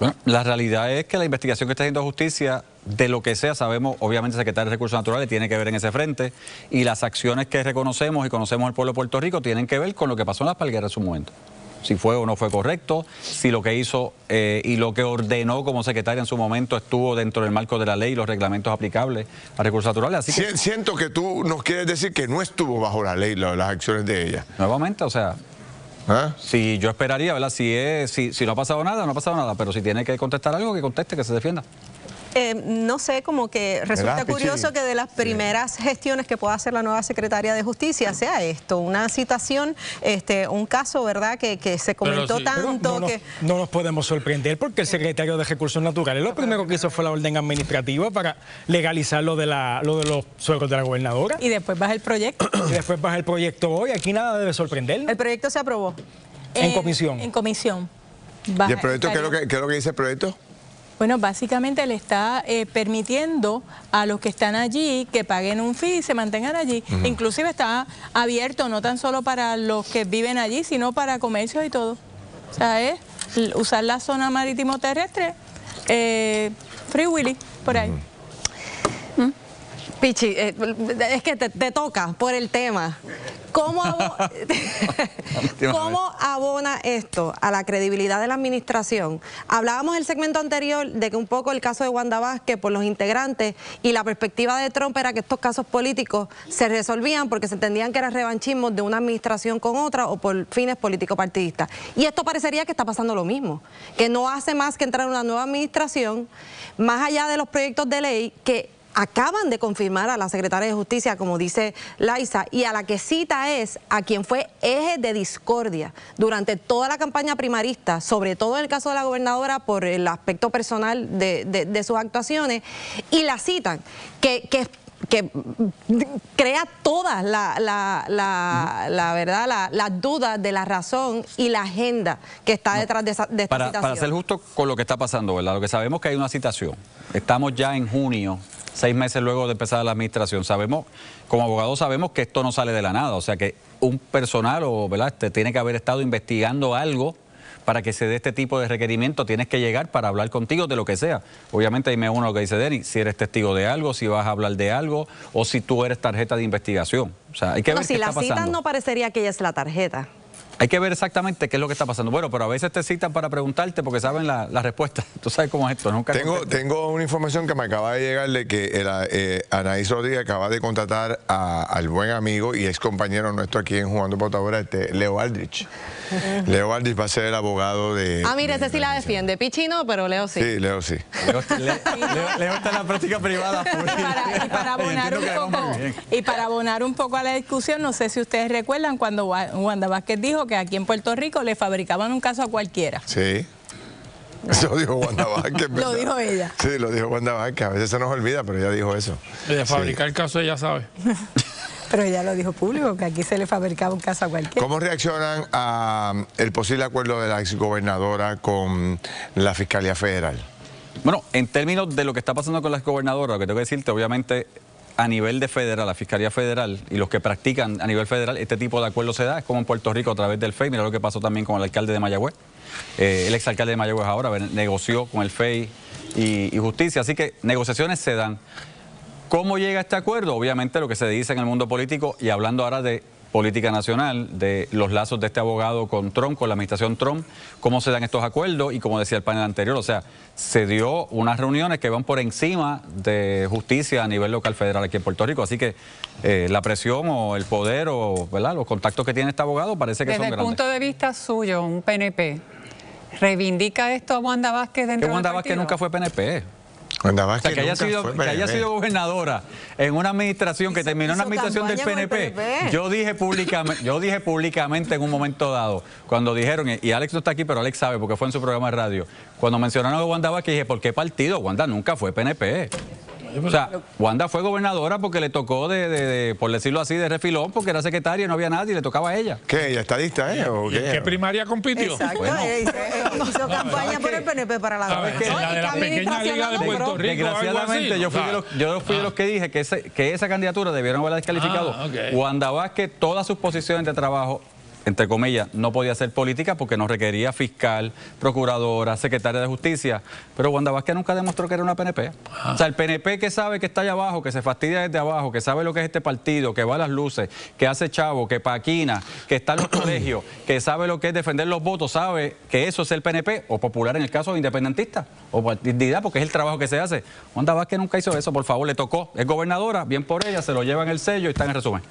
Bueno, la realidad es que la investigación que está haciendo justicia, de lo que sea, sabemos, obviamente el secretario de Recursos Naturales tiene que ver en ese frente, y las acciones que reconocemos y conocemos al pueblo de Puerto Rico tienen que ver con lo que pasó en Las Palgueras en su momento. Si fue o no fue correcto, si lo que hizo y lo que ordenó como secretaria en su momento estuvo dentro del marco de la ley y los reglamentos aplicables a recursos naturales. Así que siento que tú nos quieres decir que no estuvo bajo la ley las acciones de ella. Nuevamente, o sea, si yo esperaría, ¿verdad? Si no ha pasado nada, no ha pasado nada, pero si tiene que contestar algo, que conteste, que se defienda. No sé, como que resulta curioso que de las primeras gestiones que pueda hacer la nueva secretaria de Justicia sea esto, una citación, un caso, ¿verdad?, que se comentó tanto que... No nos podemos sorprender porque el secretario de Recursos Naturales lo primero que hizo fue la orden administrativa para legalizar lo de los suegros de la gobernadora. Y después baja el proyecto. Y después baja el proyecto hoy, aquí nada debe sorprendernos. El proyecto se aprobó. En comisión. En comisión. ¿Y el proyecto qué es lo que dice el proyecto? Bueno, básicamente le está permitiendo a los que están allí que paguen un fee y se mantengan allí. Inclusive está abierto no tan solo para los que viven allí, sino para comercios y todo. O sea, es usar la zona marítimo terrestre, free willy, por ahí. Pichi, es que te toca por el tema. ¿Cómo abona esto a la credibilidad de la administración? Hablábamos en el segmento anterior de que un poco el caso de Wanda Vázquez por los integrantes y la perspectiva de Trump era que estos casos políticos se resolvían porque se entendían que eran revanchismos de una administración con otra o por fines político-partidistas. Y esto parecería que está pasando lo mismo, que no hace más que entrar en una nueva administración, más allá de los proyectos de ley que acaban de confirmar a la secretaria de Justicia, como dice Laisa, y a la que cita es a quien fue eje de discordia durante toda la campaña primarista, sobre todo en el caso de la gobernadora por el aspecto personal de sus actuaciones, y la citan, que crea todas las dudas de la razón y la agenda que está detrás de esta citación. Para ser justo con lo que está pasando, ¿verdad? Lo que sabemos que hay una citación. Estamos ya en junio, 6 meses luego de empezar la administración. Sabemos, como abogados sabemos que esto no sale de la nada, o sea que un personal ¿verdad? Tiene que haber estado investigando algo para que se dé este tipo de requerimiento. Tienes que llegar para hablar contigo de lo que sea. Obviamente ahí me uno a lo que dice Denny, si eres testigo de algo, si vas a hablar de algo o si tú eres tarjeta de investigación. O sea, hay que ver qué está pasando. Si la citan no parecería que ella es la tarjeta. Hay que ver exactamente qué es lo que está pasando. Bueno, pero a veces te citan para preguntarte porque saben la respuesta. Tú sabes cómo es esto. Nunca tengo una información que me acaba de llegar de que Anaís Rodríguez acaba de contratar al buen amigo y ex compañero nuestro aquí en Jugando Potadora, Leo Aldrich. Leo Aldrich va a ser el abogado de... mire, ese sí la defiende. Pichi no, pero Leo sí. Sí, Leo sí. Leo está en la práctica privada. Y para abonar un poco a la discusión, no sé si ustedes recuerdan cuando Wanda Vázquez dijo que aquí en Puerto Rico le fabricaban un caso a cualquiera. Sí. Eso dijo Wanda Vázquez. Lo dijo ella. Sí, lo dijo Wanda Vázquez. A veces se nos olvida, pero ella dijo eso. De fabricar el caso ella sabe. Pero ella lo dijo público, que aquí se le fabricaba un caso a cualquiera. ¿Cómo reaccionan a el posible acuerdo de la exgobernadora con la Fiscalía Federal? Bueno, en términos de lo que está pasando con la exgobernadora, lo que tengo que decirte, obviamente, a nivel de federal, la Fiscalía Federal y los que practican a nivel federal, este tipo de acuerdo se da, es como en Puerto Rico a través del FEI. Mira lo que pasó también con el alcalde de Mayagüez. El exalcalde de Mayagüez ahora negoció con el FEI y justicia, así que negociaciones se dan. ¿Cómo llega a este acuerdo? Obviamente lo que se dice en el mundo político, y hablando ahora de política nacional, de los lazos de este abogado con Trump, con la administración Trump, cómo se dan estos acuerdos, y como decía el panel anterior, o sea, se dio unas reuniones que van por encima de justicia a nivel local federal aquí en Puerto Rico, así que la presión o el poder o, ¿verdad?, los contactos que tiene este abogado parece que son grandes. Desde el punto de vista suyo, un PNP, ¿reivindica esto a Wanda Vázquez dentro del partido? Wanda Vázquez nunca fue PNP. Wanda Vázquez, o sea, que haya sido gobernadora en una administración que terminó en una administración del PNP. Yo dije públicamente en un momento dado, cuando dijeron, y Alex no está aquí, pero Alex sabe porque fue en su programa de radio, cuando mencionaron a Wanda Vázquez, dije, ¿por qué partido? Wanda nunca fue PNP. O sea, Wanda fue gobernadora porque le tocó por decirlo así, de refilón, porque era secretaria y no había nadie y le tocaba a ella. ¿Qué? ¿Ella estadista, ¿O qué? ¿Qué primaria compitió? Exacto, bueno, hizo campaña por el PNP para la gobernación. La de la pequeña liga de Puerto Rico. Desgraciadamente, yo fui de los que dije que esa candidatura debieron haberla descalificado. Wanda Vázquez, todas sus posiciones de trabajo, entre comillas, no podía ser política porque no requería fiscal, procuradora, secretaria de justicia, pero Wanda Vázquez nunca demostró que era una PNP. O sea, el PNP que sabe que está allá abajo, que se fastidia desde abajo, que sabe lo que es este partido, que va a las luces, que hace chavo, que paquina, que está en los colegios, que sabe lo que es defender los votos, sabe que eso es el PNP, o popular en el caso de independentista, o partididad, porque es el trabajo que se hace. Wanda Vázquez nunca hizo eso, por favor, le tocó, es gobernadora, bien por ella, se lo lleva en el sello y está en el resumen.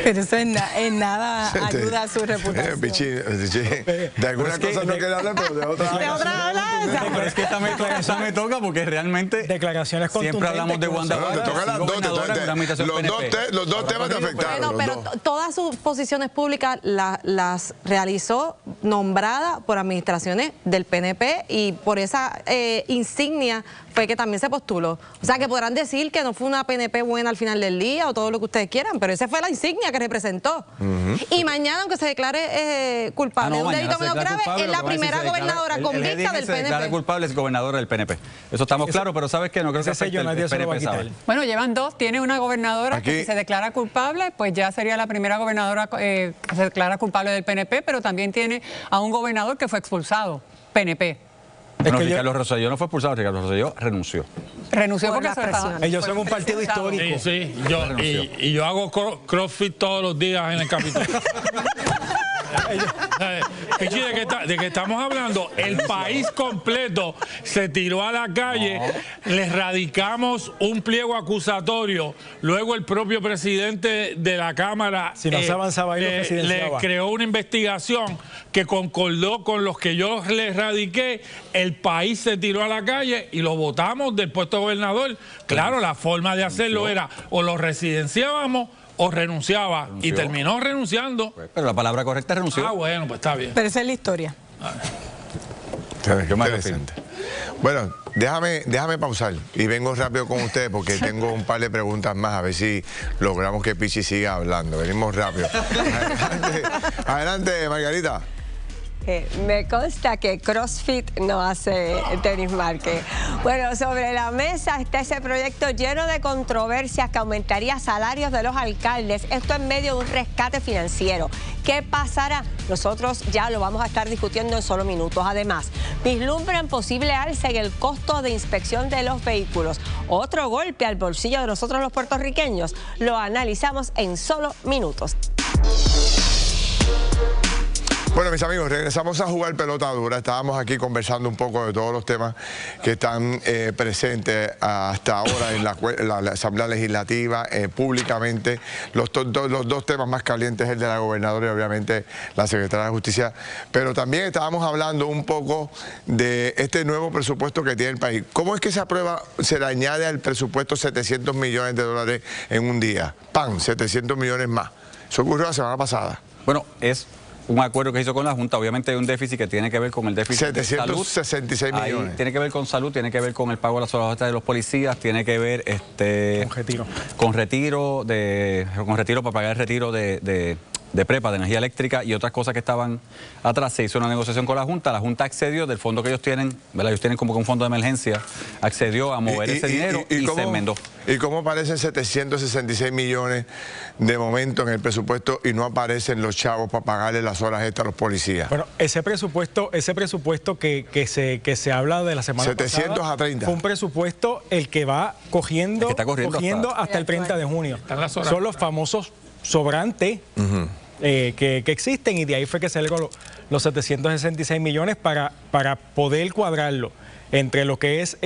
Pero eso en nada ayuda a su reputación. De algunas cosas no quiere hablar, pero de otras hablar. Pero es que esa me toca porque realmente declaraciones siempre hablamos de Wanda Vázquez. Los dos temas te afectaron. Bueno, pero todas sus posiciones públicas las realizó nombrada por administraciones del PNP y por esa insignia fue que también se postuló. O sea, que podrán decir que no fue una PNP buena al final del día o todo lo que ustedes quieran, pero esa fue la insignia que representó. Y mañana, aunque se declare culpable de un delito menos grave, es la primera gobernadora convicta del PNP. Se declara culpable, es gobernadora del PNP. Eso estamos claros, pero ¿sabes qué? No creo que afecte el PNP, ¿sabes? Bueno, llevan dos. Tiene una gobernadora que si se declara culpable, pues ya sería la primera gobernadora que se declara culpable del PNP, pero también tiene a un gobernador que fue expulsado, PNP. Bueno, Ricardo Rosselló no fue expulsado, Ricardo Rosselló renunció. Renunció porque ellos son un partido histórico. Sí, y yo hago crossfit todos los días en el Capitolio. Pichi, ¿de qué estamos hablando? El país completo se tiró a la calle, les radicamos un pliego acusatorio, luego el propio presidente de la Cámara le creó una investigación que concordó con los que yo les radiqué, el país se tiró a la calle y lo votamos del puesto de gobernador. Claro, la forma de hacerlo era o lo residenciábamos o renunciaba y terminó renunciando. Pero la palabra correcta es renunció. Ah, bueno, pues está bien. Pero esa es la historia. Interesante. Bueno, déjame pausar y vengo rápido con ustedes porque tengo un par de preguntas más a ver si logramos que Pichi siga hablando. Venimos rápido. Adelante, Margarita. Me consta que CrossFit no hace Denis Márquez. Bueno, sobre la mesa está ese proyecto lleno de controversias que aumentaría salarios de los alcaldes. Esto en medio de un rescate financiero. ¿Qué pasará? Nosotros ya lo vamos a estar discutiendo en solo minutos. Además, vislumbran posible alza en el costo de inspección de los vehículos. Otro golpe al bolsillo de nosotros los puertorriqueños. Lo analizamos en solo minutos. Bueno, mis amigos, regresamos a jugar pelota dura. Estábamos aquí conversando un poco de todos los temas que están presentes hasta ahora en la Asamblea Legislativa, públicamente. Los dos temas más calientes, el de la gobernadora y obviamente la secretaria de Justicia. Pero también estábamos hablando un poco de este nuevo presupuesto que tiene el país. ¿Cómo es que se aprueba, se le añade al presupuesto 700 millones de dólares en un día? ¡Pam! 700 millones más. Eso ocurrió la semana pasada. Bueno, es un acuerdo que hizo con la Junta. Obviamente hay un déficit que tiene que ver con el déficit de salud. 766 millones. Ahí tiene que ver con salud, tiene que ver con el pago de las horas de los policías, tiene que ver con retiro para pagar el retiro de prepa, de energía eléctrica y otras cosas que estaban atrás. Se hizo una negociación con la Junta accedió del fondo que ellos tienen, ¿verdad? Ellos tienen como que un fondo de emergencia, accedió a mover ese dinero y se enmendó. ¿Y cómo aparecen 766 millones de momento en el presupuesto y no aparecen los chavos para pagarle las horas extras a los policías? Bueno, ese presupuesto que se habla de la semana 700 pasada, a 30. fue un presupuesto el que va cogiendo hasta el 30 de junio. Son los famosos sobrantes que existen, y de ahí fue que salieron los 766 millones para poder cuadrarlo entre lo que es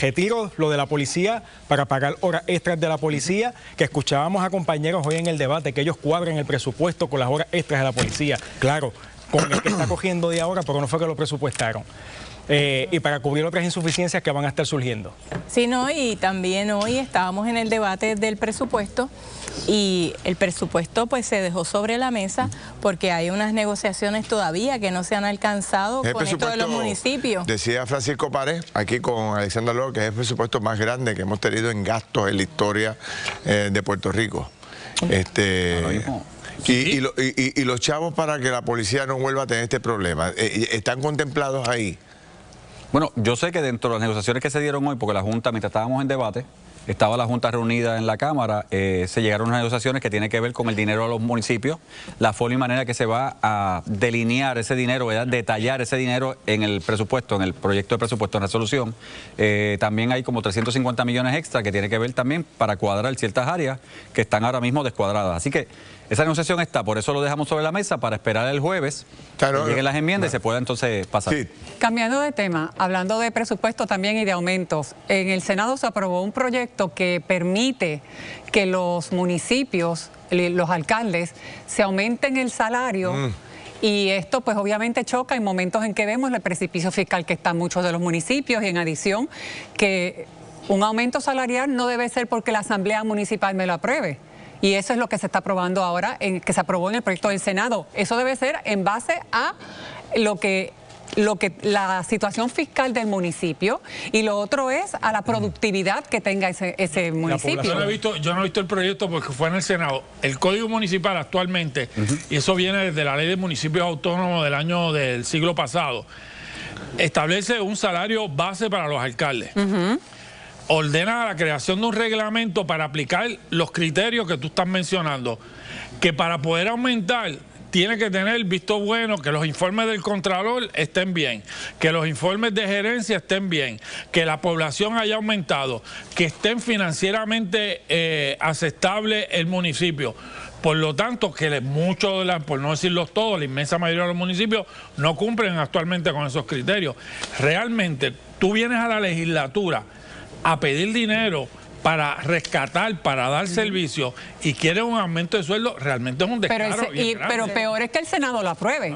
retiro, lo de la policía, para pagar horas extras de la policía, que escuchábamos a compañeros hoy en el debate, que ellos cuadran el presupuesto con las horas extras de la policía. Claro, con el que está cogiendo de ahora, pero no fue que lo presupuestaron. Y para cubrir otras insuficiencias que van a estar surgiendo. Sí, no, y también hoy estábamos en el debate del presupuesto y el presupuesto pues se dejó sobre la mesa porque hay unas negociaciones todavía que no se han alcanzado con esto de los municipios. Decía Francisco Párez, aquí con Alexandra Loro, que es el presupuesto más grande que hemos tenido en gastos en la historia de Puerto Rico. Y los chavos para que la policía no vuelva a tener este problema, ¿están contemplados ahí? Bueno, yo sé que dentro de las negociaciones que se dieron hoy, porque la Junta, mientras estábamos en debate, estaba la Junta reunida en la Cámara, se llegaron a unas negociaciones que tienen que ver con el dinero a los municipios, la forma y manera que se va a delinear ese dinero, ¿verdad? Detallar ese dinero en el presupuesto, en el proyecto de presupuesto en resolución. También hay como 350 millones extra que tiene que ver también para cuadrar ciertas áreas que están ahora mismo descuadradas. Así que esa negociación está, por eso lo dejamos sobre la mesa para esperar el jueves que lleguen las enmiendas y se pueda entonces pasar. Sí. Cambiando de tema, hablando de presupuesto también y de aumentos, en el Senado se aprobó un proyecto que permite que los municipios, los alcaldes, se aumenten el salario. Y esto pues obviamente choca en momentos en que vemos el precipicio fiscal que está en muchos de los municipios, y en adición que un aumento salarial no debe ser porque la Asamblea Municipal me lo apruebe. Y eso es lo que se está aprobando ahora, que se aprobó en el proyecto del Senado. Eso debe ser en base a la situación fiscal del municipio, y lo otro es a la productividad que tenga ese municipio. Yo no he visto el proyecto porque fue en el Senado. El Código Municipal actualmente, y eso viene desde la Ley de Municipios Autónomos del siglo pasado, establece un salario base para los alcaldes. Ordena la creación de un reglamento para aplicar los criterios que tú estás mencionando, que para poder aumentar tiene que tener visto bueno, que los informes del Contralor estén bien, que los informes de gerencia estén bien, que la población haya aumentado, que estén financieramente aceptable el municipio. Por lo tanto, que muchos, por no decirlos todos, la inmensa mayoría de los municipios no cumplen actualmente con esos criterios. Realmente, tú vienes a la legislatura a pedir dinero para rescatar, para dar servicio, y quieres un aumento de sueldo, realmente es un descaro. Pero peor es que el Senado lo apruebe.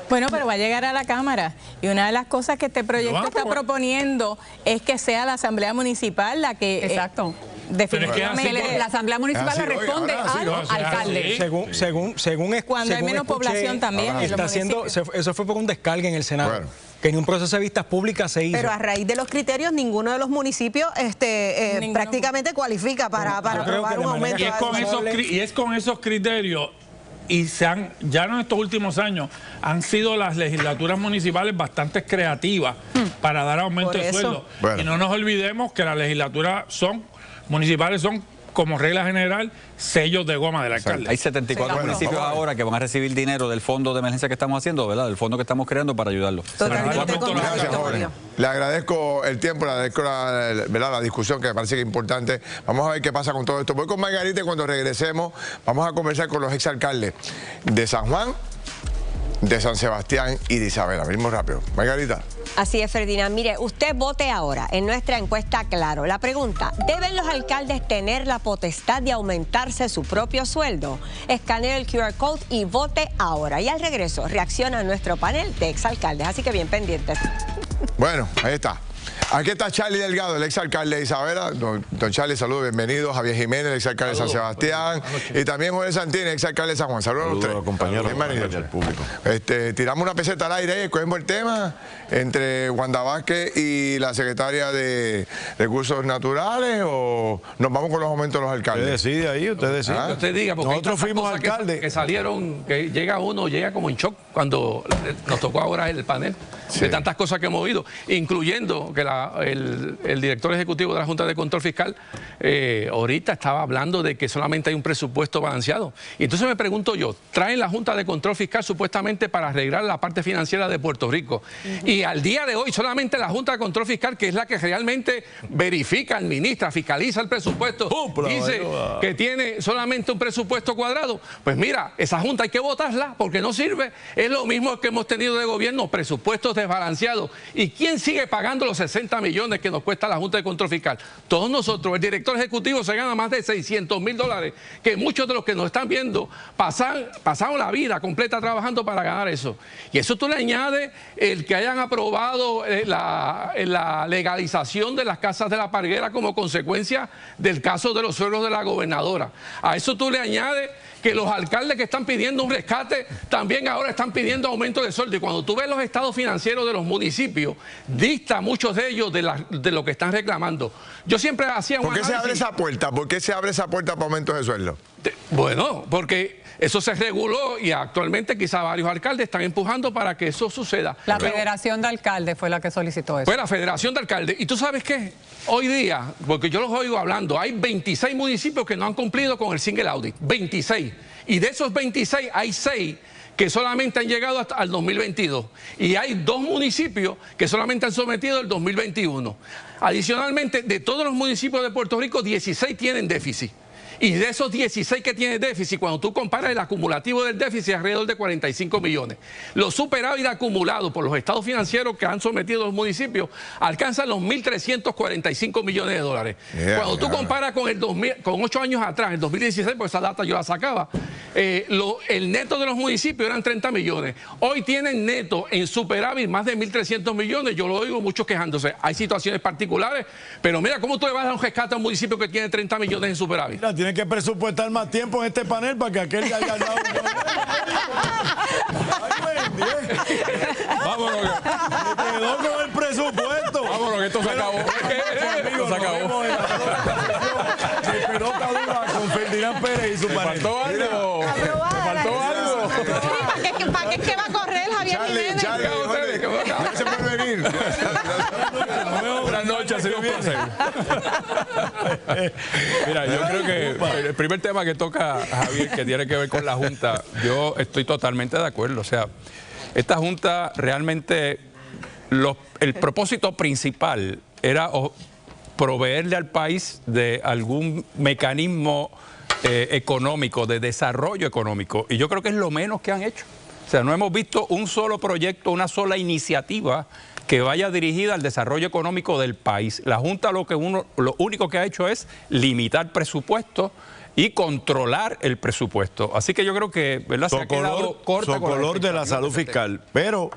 Bueno, pero va a llegar a la Cámara, y una de las cosas que este proyecto está proponiendo es que sea la Asamblea Municipal la que... Exacto. Definitivamente la Asamblea Municipal le responde al alcalde. Según cuando hay menos población también. Eso fue por un descargue en el Senado. Que en un proceso de vistas públicas se hizo. Pero a raíz de los criterios, ninguno de los municipios prácticamente cualifica para aprobar un aumento. Y es con esos criterios, y ya en estos últimos años han sido las legislaturas municipales bastante creativas para dar aumento de sueldo. Y no nos olvidemos que las legislaturas municipales son, como regla general, sellos de goma del alcalde. Hay 74 municipios ahora que van a recibir dinero del fondo de emergencia que estamos haciendo, ¿verdad? Del fondo que estamos creando para ayudarlos. Gracias, jóvenes. Le agradezco el tiempo, le agradezco la discusión, que me parece que es importante. Vamos a ver qué pasa con todo esto. Voy con Margarita, y cuando regresemos vamos a conversar con los exalcaldes de San Juan, de San Sebastián y de Isabela. Venimos rápido. Margarita. Así es, Ferdinand. Mire, usted vote ahora en nuestra encuesta Claro. La pregunta: ¿deben los alcaldes tener la potestad de aumentarse su propio sueldo? Escanee el QR Code y vote ahora. Y al regreso reacciona a nuestro panel de exalcaldes. Así que bien pendientes. Bueno, ahí está. Aquí está Charlie Delgado, el exalcalde de Isabela. Don Charlie, saludos, bienvenido. Javier Jiménez, el exalcalde de San Sebastián. Y también Jorge Santini, exalcalde de San Juan. Saludos a los tres. Compañeros, bienvenidos al público. Tiramos una peseta al aire, cogemos el tema entre Wanda Vázquez y la secretaria de Recursos Naturales, o nos vamos con los aumentos de los alcaldes. Usted decide ahí, usted decide. Que usted diga, porque nosotros fuimos alcaldes. Que salieron, que llega como en shock cuando nos tocó ahora el panel, de tantas cosas que hemos oído, incluyendo que el director ejecutivo de la Junta de Control Fiscal ahorita estaba hablando de que solamente hay un presupuesto balanceado. Y entonces me pregunto yo, traen la Junta de Control Fiscal supuestamente para arreglar la parte financiera de Puerto Rico. Y al día de hoy solamente la Junta de Control Fiscal, que es la que realmente verifica, administra, fiscaliza el presupuesto, dice que tiene solamente un presupuesto cuadrado. Pues mira, esa Junta hay que votarla porque no sirve. Es lo mismo que hemos tenido de gobierno, presupuestos desbalanceados. ¿Y quién sigue pagando los 60 millones que nos cuesta la Junta de Control Fiscal? Todos nosotros. El director ejecutivo se gana más de $600,000, que muchos de los que nos están viendo pasaron la vida completa trabajando para ganar eso. Y eso tú le añades el que hayan aprobado la legalización de las casas de la Parguera como consecuencia del caso de los suelos de la gobernadora. A eso tú le añades que los alcaldes que están pidiendo un rescate también ahora están pidiendo aumento de sueldo. Y cuando tú ves los estados financieros de los municipios, dista muchos de ellos de lo que están reclamando. Yo siempre hacía un análisis. ¿Por qué se abre esa puerta? ¿Por qué se abre esa puerta para aumentos de sueldo? Bueno, porque eso se reguló y actualmente quizá varios alcaldes están empujando para que eso suceda. La Federación de Alcaldes fue la que solicitó eso. Fue la Federación de Alcaldes. ¿Y tú sabes qué? Hoy día, porque yo los oigo hablando, hay 26 municipios que no han cumplido con el single audit. 26. Y de esos 26 hay 6 que solamente han llegado hasta el 2022. Y hay 2 municipios que solamente han sometido el 2021. Adicionalmente, de todos los municipios de Puerto Rico, 16 tienen déficit. Y de esos 16 que tienen déficit, cuando tú comparas el acumulativo del déficit, es alrededor de 45 millones. Los superávit acumulados por los estados financieros que han sometido los municipios alcanzan los 1.345 millones de dólares. Cuando tú comparas con con 8 años atrás, el 2016, pues esa data yo la sacaba, el neto de los municipios eran 30 millones. Hoy tienen neto en superávit más de 1.300 millones. Yo lo oigo muchos quejándose. Hay situaciones particulares, pero mira, ¿cómo tú le vas a dar un rescate a un municipio que tiene 30 millones en superávit? Mira, tiene que presupuestar más tiempo en este panel para que aquel ya haya dado. Vámonos. Me quedó con el presupuesto. Vámonos, que esto se acabó. Esto se acabó. Pelota dura con Ferdinand Pérez y su panel. Faltó algo. Faltó algo. ¿Para qué es que va a correr Javier Jiménez? Gracias por venir. Buenas noches, ha sido un placer. Mira, yo creo que el primer tema que toca Javier, que tiene que ver con la Junta, yo estoy totalmente de acuerdo. O sea, esta Junta realmente, el propósito principal era proveerle al país de algún mecanismo económico, de desarrollo económico. Y yo creo que es lo menos que han hecho. O sea, no hemos visto un solo proyecto, una sola iniciativa que vaya dirigida al desarrollo económico del país. La Junta lo único que ha hecho es limitar presupuestos y controlar el presupuesto. Así que yo creo que, ¿verdad?, se ha quedado corta con color de la salud fiscal. Pero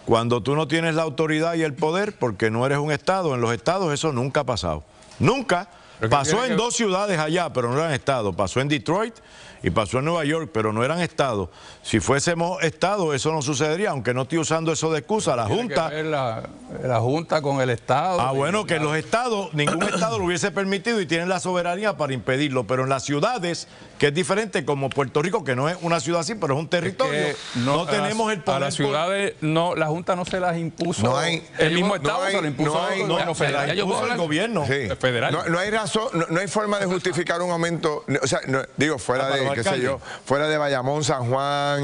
cuando tú no tienes la autoridad y el poder, porque no eres un estado, en los estados eso nunca ha pasado. Nunca. Pasó en 2 ciudades allá, pero no eran estados. Pasó en Detroit y pasó en Nueva York, pero no eran estados. Si fuésemos estados, eso no sucedería, aunque no estoy usando eso de excusa. La Junta... Que ver la Junta con el Estado. Ah, bueno, que los estados, ningún estado lo hubiese permitido y tienen la soberanía para impedirlo, pero en las ciudades, que es diferente, como Puerto Rico, que no es una ciudad así, pero es un territorio, es que no tenemos el poder. A las ciudades, no, la Junta no se las impuso. El mismo Estado se lo impuso el gobierno federal. El gobierno federal. No hay razón, no hay forma de justificar un aumento, o sea, digo, fuera de, qué sé yo, fuera de Bayamón, San Juan,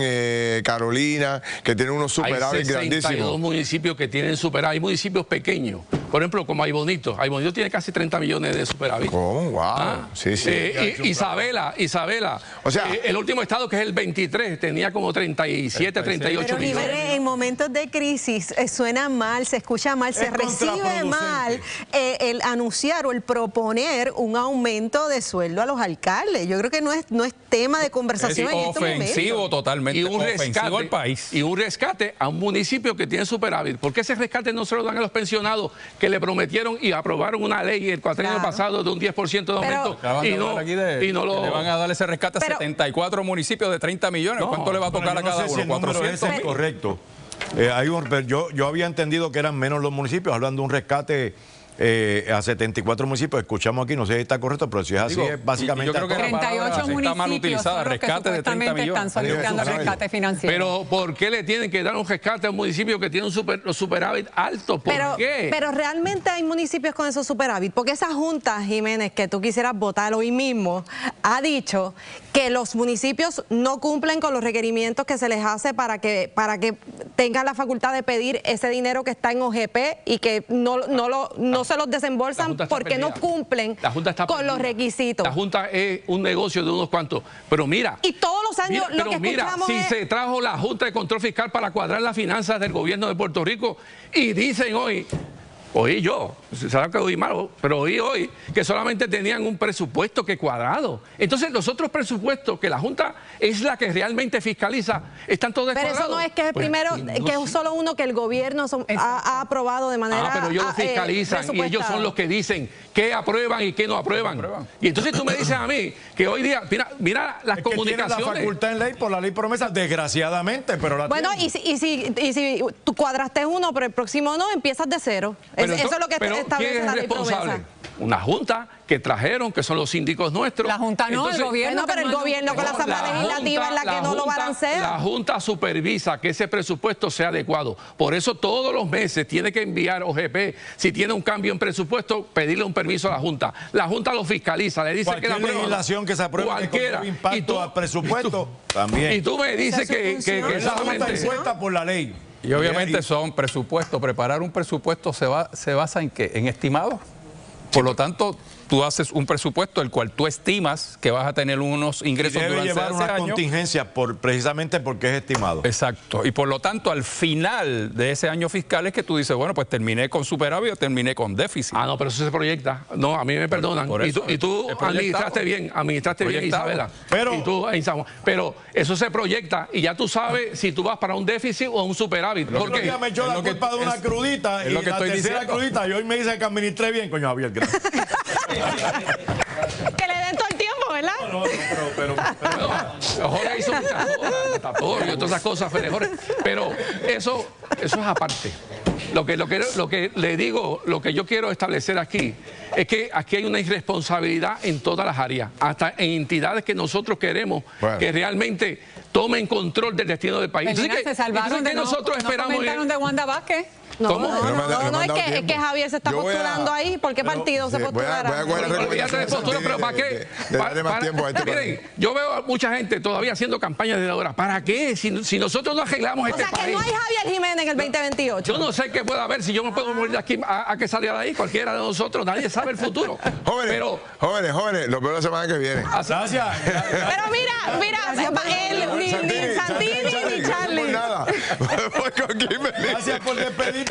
Carolina, que tienen unos superávit grandísimos. Hay 62 municipios que tienen superávit, hay municipios pequeños, por ejemplo, como Aybonito. Aybonito tiene casi 30 millones de superávit. ¿Cómo? Wow. Sí, sí. Isabela Isabela. O sea, el último estado, que es el 23, tenía como 37, 38 millones. En momentos de crisis suena mal, se escucha mal, se recibe mal el anunciar o el proponer un aumento de sueldo a los alcaldes. Yo creo que no es tema de conversación en este momento. Ofensivo totalmente, y un ofensivo rescate, al país. Y un rescate a un municipio que tiene superávit. ¿Por qué ese rescate no se lo dan a los pensionados que le prometieron y aprobaron una ley el cuatrienio pasado de un 10% de aumento? Y no lo... Le van a dar ese rescate a 74 municipios de 30 millones. ¿Cuánto le va a tocar a cada uno? 400. Es correcto. Yo había entendido que eran menos los municipios, hablando de un rescate a 74 municipios. Escuchamos aquí, no sé si está correcto, pero si es así, es básicamente... Yo creo que 38 municipios son los que supuestamente están solicitando rescate financiero. Pero ¿por qué le tienen que dar un rescate a un municipio que tiene los superávit altos? ¿Por qué? Pero realmente hay municipios con esos superávit, porque esa junta, Jiménez, que tú quisieras votar hoy mismo, ha dicho que los municipios no cumplen con los requerimientos que se les hace para que tengan la facultad de pedir ese dinero que está en OGP y que no se los desembolsan porque no cumplen con los requisitos. La Junta es un negocio de unos cuantos. Pero mira... Y todos los años lo que escuchamos si se trajo la Junta de Control Fiscal para cuadrar las finanzas del gobierno de Puerto Rico y dicen hoy... Oí yo, sabe que oí mal, pero oí hoy que solamente tenían un presupuesto que cuadrado. Entonces los otros presupuestos, que la Junta es la que realmente fiscaliza, están todos descuadrados. Pero eso no es que es el primero, que es solo uno que el gobierno ha aprobado de manera pero ellos lo fiscalizan y ellos son los que dicen qué aprueban y qué no aprueban. Y entonces tú me dices a mí que hoy día, mira las comunicaciones. Tiene la facultad en ley por la ley promesa, desgraciadamente, pero la bueno, y si tú cuadraste uno, pero el próximo no, empiezas de cero. Eso es lo que establece la ley promesa. Una junta que trajeron, que son los síndicos nuestros. La junta no, el gobierno. Pero el gobierno con la Asamblea Legislativa es la que no lo balancea. La junta supervisa que ese presupuesto sea adecuado. Por eso todos los meses tiene que enviar OGP, si tiene un cambio en presupuesto, pedirle un permiso a la junta. La junta lo fiscaliza, le dice cualquier que la legislación que se apruebe cualquiera que impacto al presupuesto también. Y tú me dices que solamente impuesta por la ley. Y obviamente son presupuestos. Preparar un presupuesto se basa en ¿qué? En estimados. Por lo tanto, tú haces un presupuesto el cual tú estimas que vas a tener unos ingresos durante ese año. Debe llevar una contingencia precisamente porque es estimado. Exacto. Y por lo tanto, al final de ese año fiscal es que tú dices, bueno, pues terminé con superávit o terminé con déficit. No, pero eso se proyecta. No, a mí me perdonan. Y tú administraste bien, Isabela. Pero eso se proyecta y ya tú sabes si tú vas para un déficit o un superávit. Porque ya me echó la culpa de una crudita y la tercera crudita. Y hoy me dice que administré bien, coño Javier. Que le den todo el tiempo, ¿verdad? No, pero Jorge hizo muchas cosas, y todas esas cosas, Jorge. Pero eso es aparte. Lo que le digo, lo que yo quiero establecer aquí es que aquí hay una irresponsabilidad en todas las áreas, hasta en entidades que nosotros queremos que realmente tomen control del destino del país. Entonces, se salvaron de nosotros esperamos de Wanda Vázquez. No, es que Javier se está postulando ahí. ¿Por qué partido se postulará? Miren, yo veo a mucha gente todavía haciendo campañas de ahora. ¿Para qué? Si nosotros no arreglamos este país. O sea, que no hay Javier Jiménez en el 2028. Yo no sé qué puede haber. Si yo me puedo morir de aquí a que salga de ahí, cualquiera de nosotros, nadie sabe el futuro. Jóvenes, lo veo la semana que viene. Gracias. Pero mira, ni Santini ni Charlie. Gracias por despedirte. Se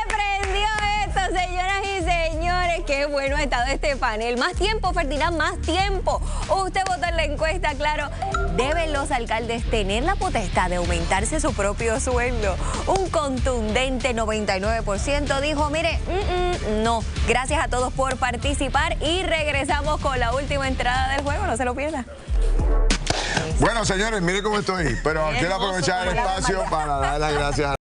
prendió esto, señoras y señores. Qué bueno ha estado este panel. Más tiempo, Ferdinand, más tiempo. Usted votó en la encuesta, claro. ¿Deben los alcaldes tener la potestad de aumentarse su propio sueldo? Un contundente 99% dijo, mire, no. Gracias a todos por participar y regresamos con la última entrada del juego. No se lo pierda. Bueno, señores, miren cómo estoy, pero quiero aprovechar el espacio para dar las gracias a